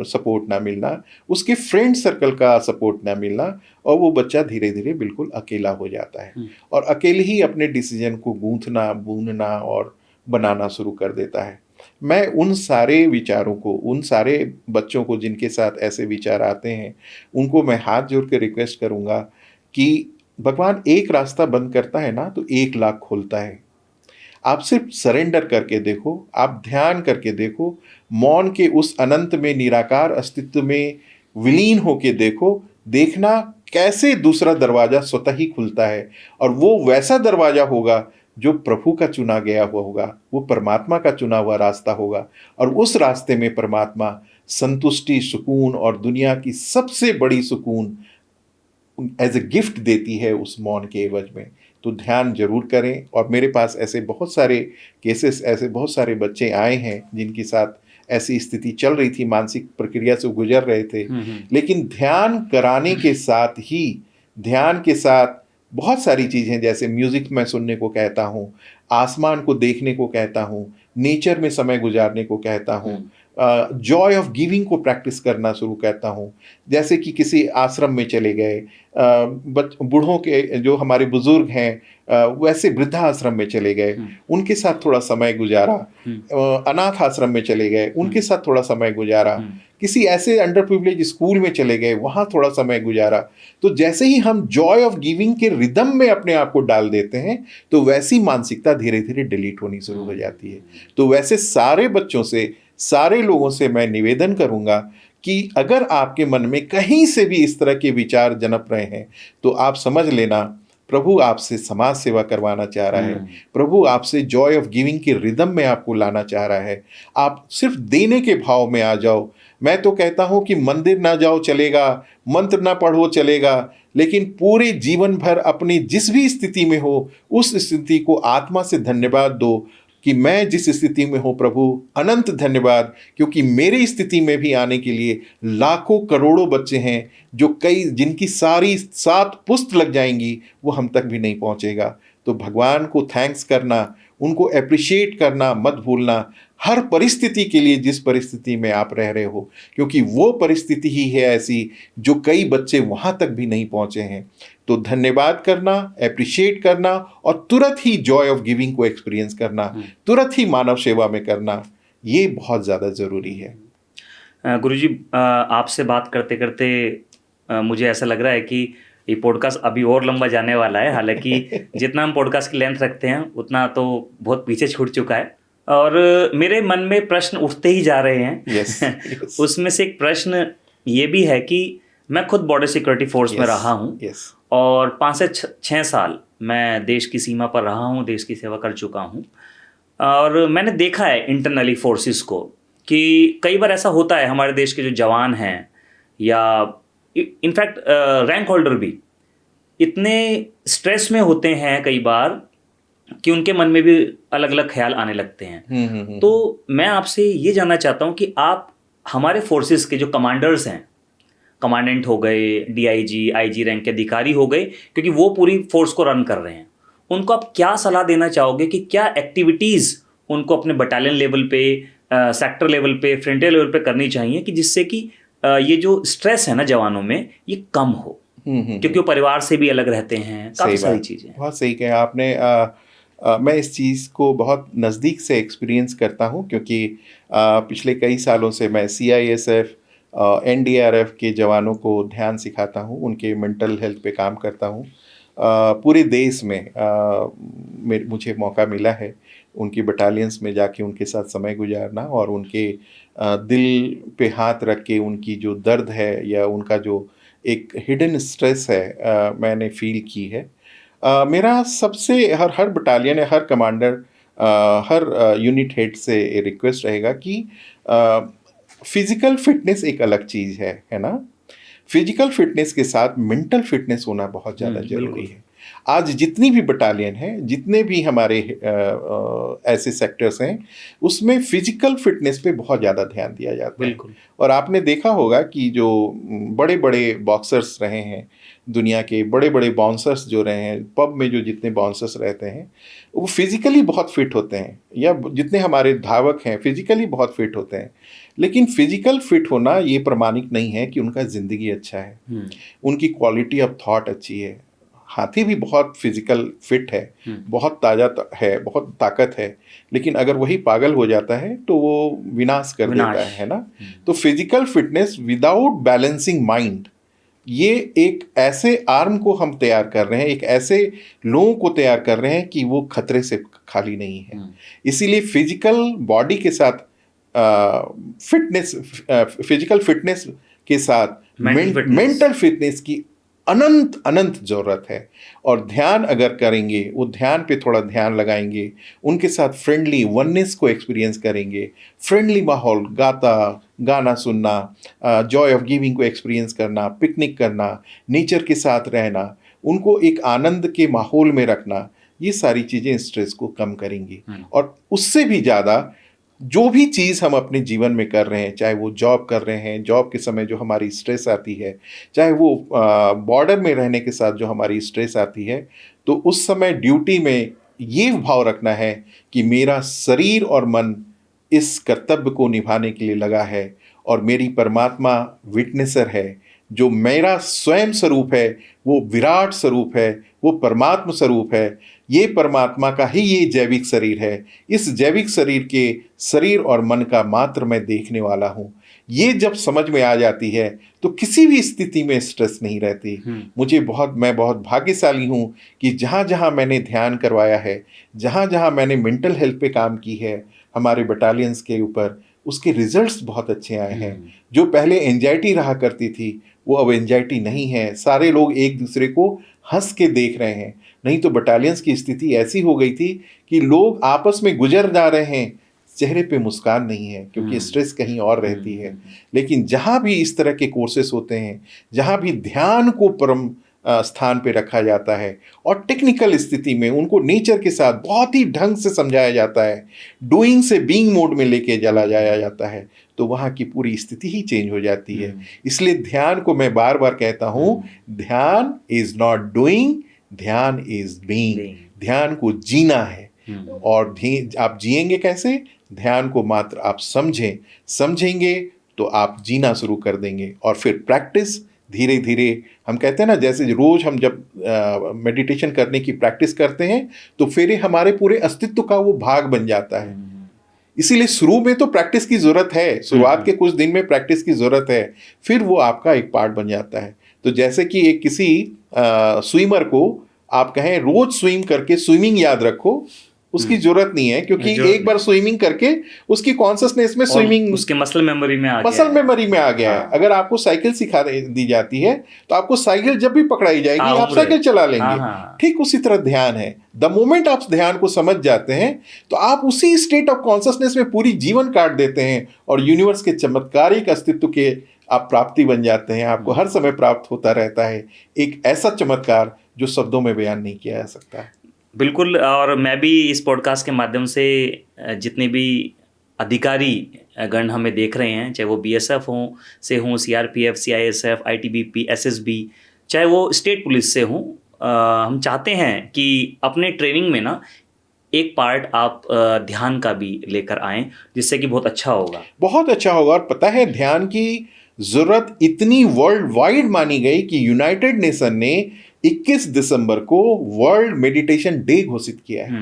सपोर्ट ना मिलना, उसके फ्रेंड सर्कल का सपोर्ट ना मिलना, और वो बच्चा धीरे धीरे बिल्कुल अकेला हो जाता है और अकेले ही अपने डिसीजन को गूंथना, बूनना और बनाना शुरू कर देता है। मैं उन सारे विचारों को, उन सारे बच्चों को जिनके साथ ऐसे विचार आते हैं, उनको मैं हाथ जोड़ के रिक्वेस्ट करूँगा कि भगवान एक रास्ता बंद करता है ना तो 1 लाख खोलता है। आप सिर्फ सरेंडर करके देखो, आप ध्यान करके देखो, मौन के उस अनंत में, निराकार अस्तित्व में विलीन होके देखो, देखना कैसे दूसरा दरवाजा स्वतः ही खुलता है, और वो वैसा दरवाजा होगा जो प्रभु का चुना गया हुआ होगा, वो परमात्मा का चुना हुआ रास्ता होगा, और उस रास्ते में परमात्मा संतुष्टि, सुकून और दुनिया की सबसे बड़ी सुकून एज ए गिफ्ट देती है उस मौन के एवज में। तो ध्यान जरूर करें। और मेरे पास ऐसे बहुत सारे केसेस, ऐसे बहुत सारे बच्चे आए हैं जिनके साथ ऐसी स्थिति चल रही थी, मानसिक प्रक्रिया से गुजर रहे थे, लेकिन ध्यान कराने के साथ ही, ध्यान के साथ बहुत सारी चीज़ें, जैसे म्यूज़िक मैं सुनने को कहता हूँ, आसमान को देखने को कहता हूँ, नेचर में समय गुजारने को कहता हूँ, जॉय ऑफ गिविंग को प्रैक्टिस करना शुरू करता हूँ। जैसे कि किसी आश्रम में चले गए, बूढ़ों के जो हमारे बुजुर्ग हैं वैसे वृद्धाश्रम में चले गए, उनके साथ थोड़ा समय गुजारा, अनाथ आश्रम में चले गए, उनके साथ थोड़ा समय गुजारा, किसी ऐसे अंडर प्रिविलेज स्कूल में चले गए, वहाँ थोड़ा समय गुजारा। तो जैसे ही हम जॉय ऑफ गिविंग के रिदम में अपने आप को डाल देते हैं तो वैसी मानसिकता धीरे धीरे डिलीट होनी शुरू हो जाती है। तो वैसे सारे बच्चों से, सारे लोगों से मैं निवेदन करूंगा कि अगर आपके मन में कहीं से भी इस तरह के विचार जन्म रहे हैं तो आप समझ लेना प्रभु आपसे समाज सेवा करवाना चाह रहा है, प्रभु आपसे जॉय ऑफ गिविंग के रिदम में आपको लाना चाह रहा है। आप सिर्फ देने के भाव में आ जाओ। मैं तो कहता हूँ कि मंदिर ना जाओ चलेगा, मंत्र ना पढ़ो चलेगा, लेकिन पूरे जीवन भर अपनी जिस भी स्थिति में हो उस स्थिति को आत्मा से धन्यवाद दो कि मैं जिस स्थिति में हूँ प्रभु अनंत धन्यवाद, क्योंकि मेरी स्थिति में भी आने के लिए लाखों करोड़ों बच्चे हैं जो जिनकी सारी 7 पुस्त लग जाएंगी, वो हम तक भी नहीं पहुँचेगा। तो भगवान को थैंक्स करना, उनको अप्रिशिएट करना मत भूलना, हर परिस्थिति के लिए जिस परिस्थिति में आप रह रहे हो, क्योंकि वो परिस्थिति ही है ऐसी जो कई बच्चे वहाँ तक भी नहीं पहुँचे हैं। तो धन्यवाद करना, अप्रिशिएट करना और तुरंत ही जॉय ऑफ गिविंग को एक्सपीरियंस करना, तुरंत ही मानव सेवा में करना, ये बहुत ज़्यादा ज़रूरी है। गुरुजी, आपसे बात करते करते मुझे ऐसा लग रहा है कि ये पॉडकास्ट अभी और लंबा जाने वाला है। हालांकि जितना हम पॉडकास्ट की लेंथ रखते हैं उतना तो बहुत पीछे छूट चुका है और मेरे मन में प्रश्न उठते ही जा रहे हैं। yes. उसमें से एक प्रश्न ये भी है कि मैं खुद बॉर्डर सिक्योरिटी फोर्स में रहा हूँ और 5 से 6 साल मैं देश की सीमा पर रहा हूँ, देश की सेवा कर चुका हूँ और मैंने देखा है इंटरनली फोर्सेस को कि कई बार ऐसा होता है हमारे देश के जो जवान हैं या इनफैक्ट रैंक होल्डर भी इतने स्ट्रेस में होते हैं कई बार कि उनके मन में भी अलग अलग ख्याल आने लगते हैं। तो मैं आपसे ये जानना चाहता हूँ कि आप हमारे फोर्सेस के जो कमांडर्स हैं, कमांडेंट हो गए, डीआईजी, आईजी रैंक के अधिकारी हो गए, क्योंकि वो पूरी फोर्स को रन कर रहे हैं, उनको आप क्या सलाह देना चाहोगे कि क्या एक्टिविटीज़ उनको अपने बटालियन लेवल पे, सेक्टर लेवल पे, फ्रंटियर लेवल पे करनी चाहिए कि जिससे कि ये जो स्ट्रेस है ना जवानों में ये कम हो, क्योंकि वो परिवार से भी अलग रहते हैं, काफ़ी सारी चीज़ें। बहुत सही कहा आपने। मैं इस चीज़ को बहुत नज़दीक से एक्सपीरियंस करता हूँ, क्योंकि पिछले कई सालों से मैं CISF NDRF के जवानों को ध्यान सिखाता हूँ, उनके मेंटल हेल्थ पे काम करता हूँ। पूरे देश में मुझे मौका मिला है उनकी बटालियंस में जाके उनके साथ समय गुजारना और उनके दिल पे हाथ रख के उनकी जो दर्द है या उनका जो एक हिडन स्ट्रेस है मैंने फील की है। मेरा सबसे हर बटालियन, हर कमांडर, हर यूनिट हेड से रिक्वेस्ट रहेगा कि फिजिकल फिटनेस एक अलग चीज़ है ना। फिजिकल फिटनेस के साथ मेंटल फिटनेस होना बहुत ज़्यादा ज़रूरी है। आज जितनी भी बटालियन हैं, जितने भी हमारे ऐसे सेक्टर्स हैं, उसमें फिजिकल फिटनेस पे बहुत ज़्यादा ध्यान दिया जाता है। और आपने देखा होगा कि जो बड़े बड़े बॉक्सर्स रहे हैं, दुनिया के बड़े बड़े बाउंसर्स जो रहे हैं, पब में जो जितने बाउंसर्स रहते हैं, वो फिजिकली बहुत फिट होते हैं, या जितने हमारे धावक हैं फिजिकली बहुत फिट होते हैं। लेकिन फिजिकल फिट होना ये प्रमाणिक नहीं है कि उनका ज़िंदगी अच्छा है, उनकी क्वालिटी ऑफ थॉट अच्छी है। हाथी भी बहुत फिजिकल फिट है, बहुत ताज़ा है, बहुत ताकत है, लेकिन अगर वही पागल हो जाता है तो वो विनाश कर देता है ना। तो physical fitness without balancing mind, ये एक ऐसे आर्म को हम तैयार कर रहे हैं, एक ऐसे लोगों को तैयार कर रहे हैं कि वो खतरे से खाली नहीं है। इसीलिए फिजिकल बॉडी के साथ फिजिकल फिटनेस के साथ मेंटल फिटनेस की अनंत ज़रूरत है। और ध्यान अगर करेंगे, वो ध्यान पे थोड़ा ध्यान लगाएंगे, उनके साथ फ्रेंडली वननेस को एक्सपीरियंस करेंगे, फ्रेंडली माहौल, गाना सुनना, जॉय ऑफ गिविंग को एक्सपीरियंस करना, पिकनिक करना, नेचर के साथ रहना, उनको एक आनंद के माहौल में रखना, ये सारी चीज़ें स्ट्रेस को कम करेंगी। और उससे भी ज़्यादा जो भी चीज़ हम अपने जीवन में कर रहे हैं, चाहे वो जॉब कर रहे हैं, जॉब के समय जो हमारी स्ट्रेस आती है, चाहे वो बॉर्डर में रहने के साथ जो हमारी स्ट्रेस आती है, तो उस समय ड्यूटी में ये भाव रखना है कि मेरा शरीर और मन इस कर्तव्य को निभाने के लिए लगा है और मेरी परमात्मा विटनेसर है। जो मेरा स्वयं स्वरूप है वो विराट स्वरूप है, वो परमात्मा स्वरूप है। ये परमात्मा का ही ये जैविक शरीर है। इस जैविक शरीर के शरीर और मन का मात्र मैं देखने वाला हूँ। ये जब समझ में आ जाती है तो किसी भी स्थिति में स्ट्रेस नहीं रहती। मैं बहुत भाग्यशाली हूँ कि जहाँ जहाँ मैंने ध्यान करवाया है, जहाँ जहाँ मैंने मेंटल हेल्थ पे काम की है हमारे बटालियंस के ऊपर, उसके रिजल्ट्स बहुत अच्छे आए हैं। जो पहले एंजाइटी रहा करती थी वो अब एंजाइटी नहीं है। सारे लोग एक दूसरे को हंस के देख रहे हैं। नहीं तो बटालियंस की स्थिति ऐसी हो गई थी कि लोग आपस में गुजर जा रहे हैं, चेहरे पे मुस्कान नहीं है, क्योंकि स्ट्रेस कहीं और रहती है। लेकिन जहाँ भी इस तरह के कोर्सेस होते हैं, जहाँ भी ध्यान को परम स्थान पे रखा जाता है और टेक्निकल स्थिति में उनको नेचर के साथ बहुत ही ढंग से समझाया जाता है, डूइंग से बीइंग मोड में लेके चला जाया जाता है, तो वहाँ की पूरी स्थिति ही चेंज हो जाती है। इसलिए ध्यान को मैं बार बार कहता हूँ, ध्यान इज नॉट डूइंग, ध्यान इज बीइंग। ध्यान को जीना है। और आप जिएंगे कैसे? ध्यान को मात्र आप समझेंगे तो आप जीना शुरू कर देंगे। और फिर प्रैक्टिस धीरे धीरे, हम कहते हैं ना, जैसे रोज हम जब मेडिटेशन करने की प्रैक्टिस करते हैं तो फिर हमारे पूरे अस्तित्व का वो भाग बन जाता है। इसीलिए शुरू में तो प्रैक्टिस की जरूरत है, शुरुआत के कुछ दिन में प्रैक्टिस की जरूरत है, फिर वो आपका एक पार्ट बन जाता है। तो जैसे कि एक किसी स्विमर को आप कहें रोज स्विम करके स्विमिंग याद रखो, उसकी जरूरत नहीं है, क्योंकि एक बार स्विमिंग करके उसकी कॉन्शसनेस में स्विमिंग उसके मसल मेमोरी में आ गया है। अगर आपको साइकिल सिखा दी जाती है तो आपको साइकिल जब भी पकड़ाई जाएगी आप साइकिल चला लेंगे। ठीक उसी तरह ध्यान है। द मोमेंट आप ध्यान को समझ जाते हैं तो आप उसी स्टेट ऑफ कॉन्शसनेस में पूरी जीवन काट देते हैं और यूनिवर्स के चमत्कारिक अस्तित्व के आप प्राप्ति बन जाते हैं। आपको हर समय प्राप्त होता रहता है एक ऐसा चमत्कार जो शब्दों में बयान नहीं किया जा सकता है। बिल्कुल। और मैं भी इस पॉडकास्ट के माध्यम से जितने भी अधिकारी गण हमें देख रहे हैं, चाहे वो बीएसएफ हों, सीआरपीएफ, सीआईएसएफ, आईटीबीपी, एसएसबी, चाहे वो स्टेट पुलिस से हों, हम चाहते हैं कि अपने ट्रेनिंग में ना एक पार्ट आप ध्यान का भी लेकर आएं, जिससे कि बहुत अच्छा होगा। बहुत अच्छा होगा। और पता है, ध्यान की ज़रूरत इतनी वर्ल्ड वाइड मानी गई कि यूनाइटेड नेशन ने 21 दिसंबर को वर्ल्ड मेडिटेशन डे घोषित किया है।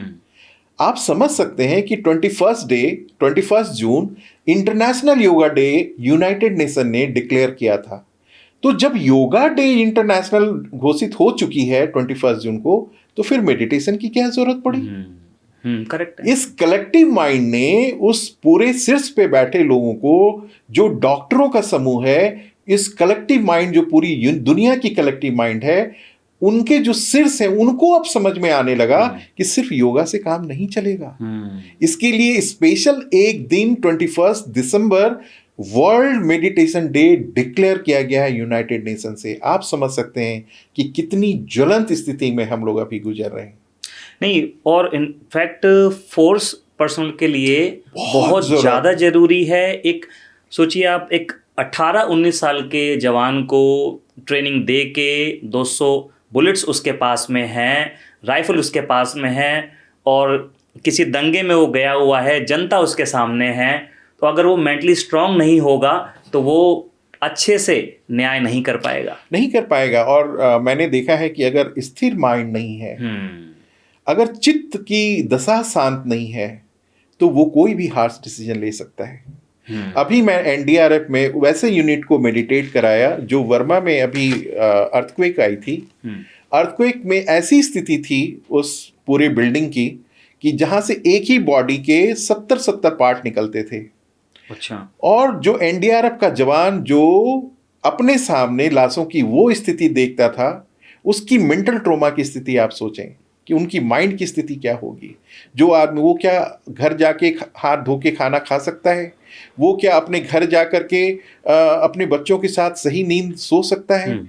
आप समझ सकते हैं कि 21 June international yoga day United Nation ने डिक्लेयर किया था। तो जब योगा डे इंटरनेशनल घोषित हो चुकी है 21 जून को, तो फिर मेडिटेशन की क्या जरूरत पड़ी? करेक्ट। इस कलेक्टिव माइंड ने उस पूरे शीर्ष पे बैठे लोगों को, जो डॉक्टरों का समूह है, इस कलेक्टिव माइंड जो पूरी दुनिया की कलेक्टिव माइंड है, उनके जो शीर्ष हैं, उनको अब समझ में आने लगा कि सिर्फ योगा से काम नहीं चलेगा। इसके लिए स्पेशल एक दिन 21 दिसंबर वर्ल्ड मेडिटेशन डे डिक्लेयर किया गया है यूनाइटेड नेशन से। आप समझ सकते हैं कि कितनी ज्वलंत स्थिति में हम लोग अभी गुजर रहे हैं। नहीं, और इनफैक्ट फोर्स पर्सनल के लिए बहुत ज़्यादा ज़रूरी है। एक सोचिए, आप एक 18-19 साल के जवान को ट्रेनिंग दे के 200 बुलेट्स उसके पास में हैं, राइफल उसके पास में है, और किसी दंगे में वो गया हुआ है, जनता उसके सामने है, तो अगर वो मेंटली स्ट्रांग नहीं होगा तो वो अच्छे से न्याय नहीं कर पाएगा। और मैंने देखा है कि अगर स्थिर माइंड नहीं है, अगर चित्त की दशा शांत नहीं है, तो वो कोई भी हार्श डिसीजन ले सकता है। अभी मैं एनडीआरएफ में वैसे यूनिट को मेडिटेट कराया जो वर्मा में अभी अर्थक्वेक आई थी। अर्थक्वेक में ऐसी स्थिति थी उस पूरे बिल्डिंग की कि जहां से एक ही बॉडी के 70 पार्ट निकलते थे। अच्छा। और जो एनडीआरएफ का जवान जो अपने सामने लाशों की वो स्थिति देखता था, उसकी मेंटल ट्रॉमा की स्थिति आप सोचें कि उनकी माइंड की स्थिति क्या होगी। जो आदमी, वो क्या घर जाके हाथ धो के खाना खा सकता है? वो क्या अपने घर जा कर के अपने बच्चों के साथ सही नींद सो सकता है?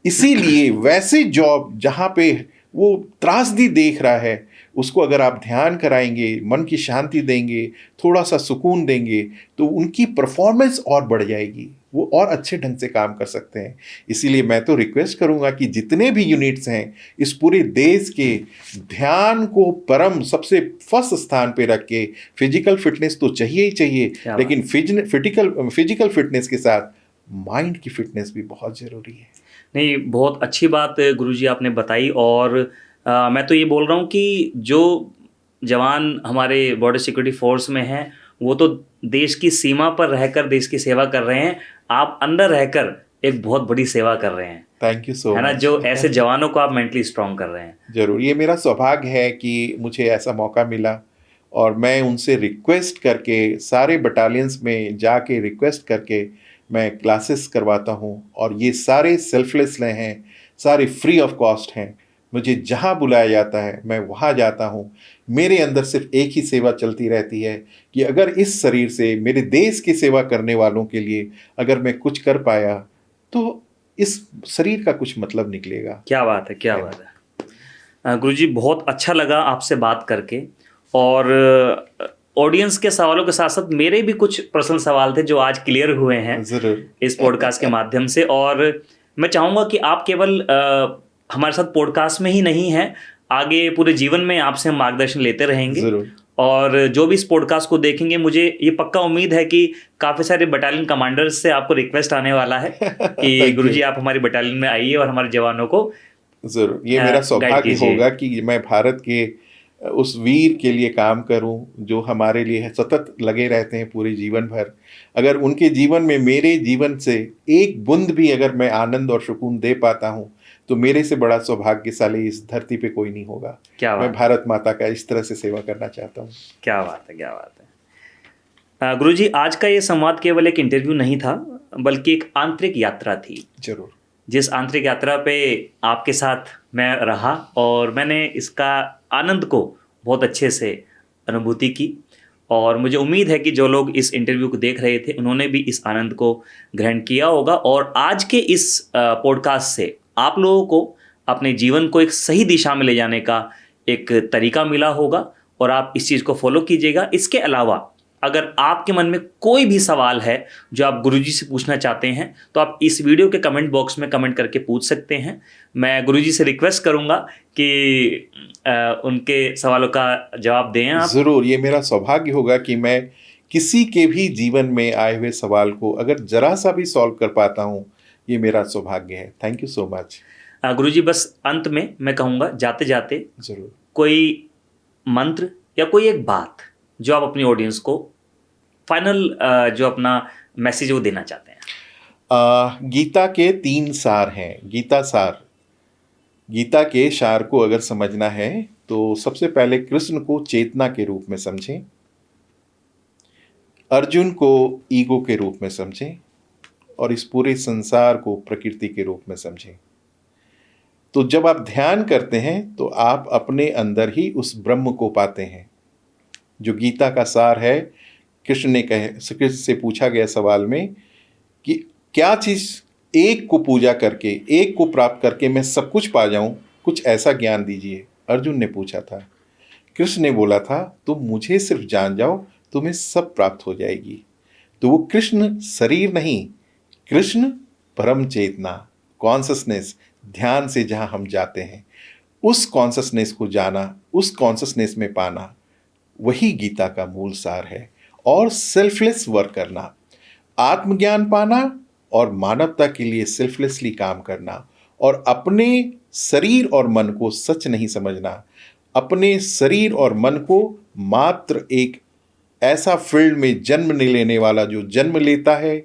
इसीलिए वैसे जॉब जहाँ पे वो त्रासदी देख रहा है, उसको अगर आप ध्यान कराएंगे, मन की शांति देंगे, थोड़ा सा सुकून देंगे, तो उनकी परफॉर्मेंस और बढ़ जाएगी, वो और अच्छे ढंग से काम कर सकते हैं। इसीलिए मैं तो रिक्वेस्ट करूंगा कि जितने भी यूनिट्स हैं इस पूरे देश के, ध्यान को परम सबसे फर्स्ट स्थान पे रख के, फिजिकल फिटनेस तो चाहिए ही चाहिए, लेकिन फिजिकल फिटनेस के साथ माइंड की फिटनेस भी बहुत ज़रूरी है। नहीं, बहुत अच्छी बात गुरुजी आपने बताई। और मैं तो ये बोल रहा हूँ कि जो जवान हमारे बॉर्डर सिक्योरिटी फोर्स में हैं, वो तो देश की सीमा पर रहकर देश की सेवा कर रहे हैं। आप अंदर रहकर एक बहुत बड़ी सेवा कर रहे हैं। Thank you so much. है ना, जो ऐसे जवानों को आप मेंटली स्ट्रांग कर रहे हैं। जरूर, ये मेरा सौभाग्य है कि मुझे ऐसा मौका मिला, और मैं उनसे रिक्वेस्ट करके सारे बटालियंस में जाके रिक्वेस्ट करके मैं क्लासेस करवाता हूँ। और ये सारे सेल्फलेस हैं, सारे फ्री ऑफ कॉस्ट हैं। मुझे जहाँ बुलाया जाता है मैं वहाँ जाता हूँ। मेरे अंदर सिर्फ एक ही सेवा चलती रहती है कि अगर इस शरीर से मेरे देश की सेवा करने वालों के लिए अगर मैं कुछ कर पाया तो इस शरीर का कुछ मतलब निकलेगा। क्या बात है, क्या बात है। गुरुजी, बहुत अच्छा लगा आपसे बात करके। और ऑडियंस के सवालों के साथ साथ मेरे भी कुछ पर्सनल सवाल थे जो आज क्लियर हुए हैं ज़रूर। इस पॉडकास्ट के माध्यम से। और मैं चाहूँगा कि आप केवल हमारे साथ पॉडकास्ट में ही नहीं हैं, आगे पूरे जीवन में आपसे हम मार्गदर्शन लेते रहेंगे। ज़रूर। और जो भी इस पॉडकास्ट को देखेंगे, मुझे ये पक्का उम्मीद है कि काफ़ी सारे बटालियन कमांडर्स से आपको रिक्वेस्ट आने वाला है कि Thank गुरुजी you। आप हमारी बटालियन में आइए और हमारे जवानों को ज़रूर, ये मेरा गाइड सौभाग्य कीजिए। होगा कि मैं भारत के उस वीर के लिए काम करूं जो हमारे लिए सतत लगे रहते हैं पूरे जीवन भर। अगर उनके जीवन में मेरे जीवन से एक बूंद भी अगर मैं आनंद और सुकून दे पाता हूं तो मेरे से बड़ा सौभाग्यशाली इस धरती पे कोई नहीं होगा। क्या मैं बात, भारत माता का इस तरह से सेवा करना चाहता हूँ। क्या बात है, क्या बात है। गुरुजी, आज का ये संवाद केवल एक इंटरव्यू नहीं था, बल्कि एक आंतरिक यात्रा थी। जरूर। जिस आंतरिक यात्रा पे आपके साथ मैं रहा और मैंने इसका आनंद को बहुत अच्छे से अनुभूति की। और मुझे उम्मीद है कि जो लोग इस इंटरव्यू को देख रहे थे उन्होंने भी इस आनंद को ग्रहण किया होगा। और आज के इस पॉडकास्ट से आप लोगों को अपने जीवन को एक सही दिशा में ले जाने का एक तरीका मिला होगा और आप इस चीज़ को फॉलो कीजिएगा। इसके अलावा अगर आपके मन में कोई भी सवाल है जो आप गुरुजी से पूछना चाहते हैं तो आप इस वीडियो के कमेंट बॉक्स में कमेंट करके पूछ सकते हैं। मैं गुरुजी से रिक्वेस्ट करूंगा कि उनके सवालों का जवाब दें आप। ज़रूर, ये मेरा सौभाग्य होगा कि मैं किसी के भी जीवन में आए हुए सवाल को अगर जरा सा भी सॉल्व कर पाता हूँ, ये मेरा सौभाग्य है। Thank you so much. Guruji, बस अंत में मैं कहूँगा, जाते जाते ज़रूर। कोई मंत्र या कोई एक बात जो आप अपनी ऑडियंस को फाइनल जो अपना मैसेज वो देना चाहते हैं। गीता के 3 सार हैं। गीता सार, गीता के सार को अगर समझना है तो सबसे पहले कृष्ण को चेतना के रूप में समझें, अर्जुन को ईगो के रूप में समझें और इस पूरे संसार को प्रकृति के रूप में समझें। तो जब आप ध्यान करते हैं तो आप अपने अंदर ही उस ब्रह्म को पाते हैं। जो गीता का सार है, कृष्ण से पूछा गया सवाल में कि क्या चीज़ एक को पूजा करके, एक को प्राप्त करके मैं सब कुछ पा जाऊं, कुछ ऐसा ज्ञान दीजिए। अर्जुन ने पूछा था। कृष्ण ने बोला था तुम मुझे सिर्फ जान जाओ, तुम्हें सब प्राप्त हो जाएगी। तो वो कृष्ण शरीर नहीं, कृष्ण परम चेतना, कॉन्शसनेस, ध्यान से जहाँ हम जाते हैं उस कॉन्शसनेस को जाना, उस कॉन्शसनेस में पाना, वही गीता का मूल सार है। और सेल्फलेस वर्क करना, आत्मज्ञान पाना और मानवता के लिए सेल्फलेसली काम करना और अपने शरीर और मन को सच नहीं समझना, अपने शरीर और मन को मात्र एक ऐसा फील्ड में जन्म नहीं लेने वाला जो जन्म लेता है,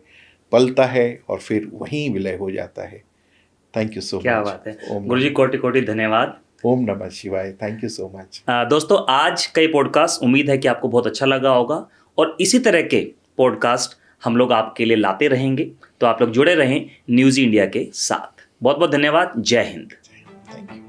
पलता है और फिर वहीं विलय हो जाता है। Thank you so much. क्या बात है गुरुजी, कोटि कोटि धन्यवाद। ओम नमः शिवाय। Thank you so much. दोस्तों, आज का ये पॉडकास्ट उम्मीद है कि आपको बहुत अच्छा लगा होगा और इसी तरह के पॉडकास्ट हम लोग आपके लिए लाते रहेंगे। तो आप लोग जुड़े रहें न्यूज़ इंडिया के साथ। बहुत बहुत धन्यवाद। जय हिंद। Thank you.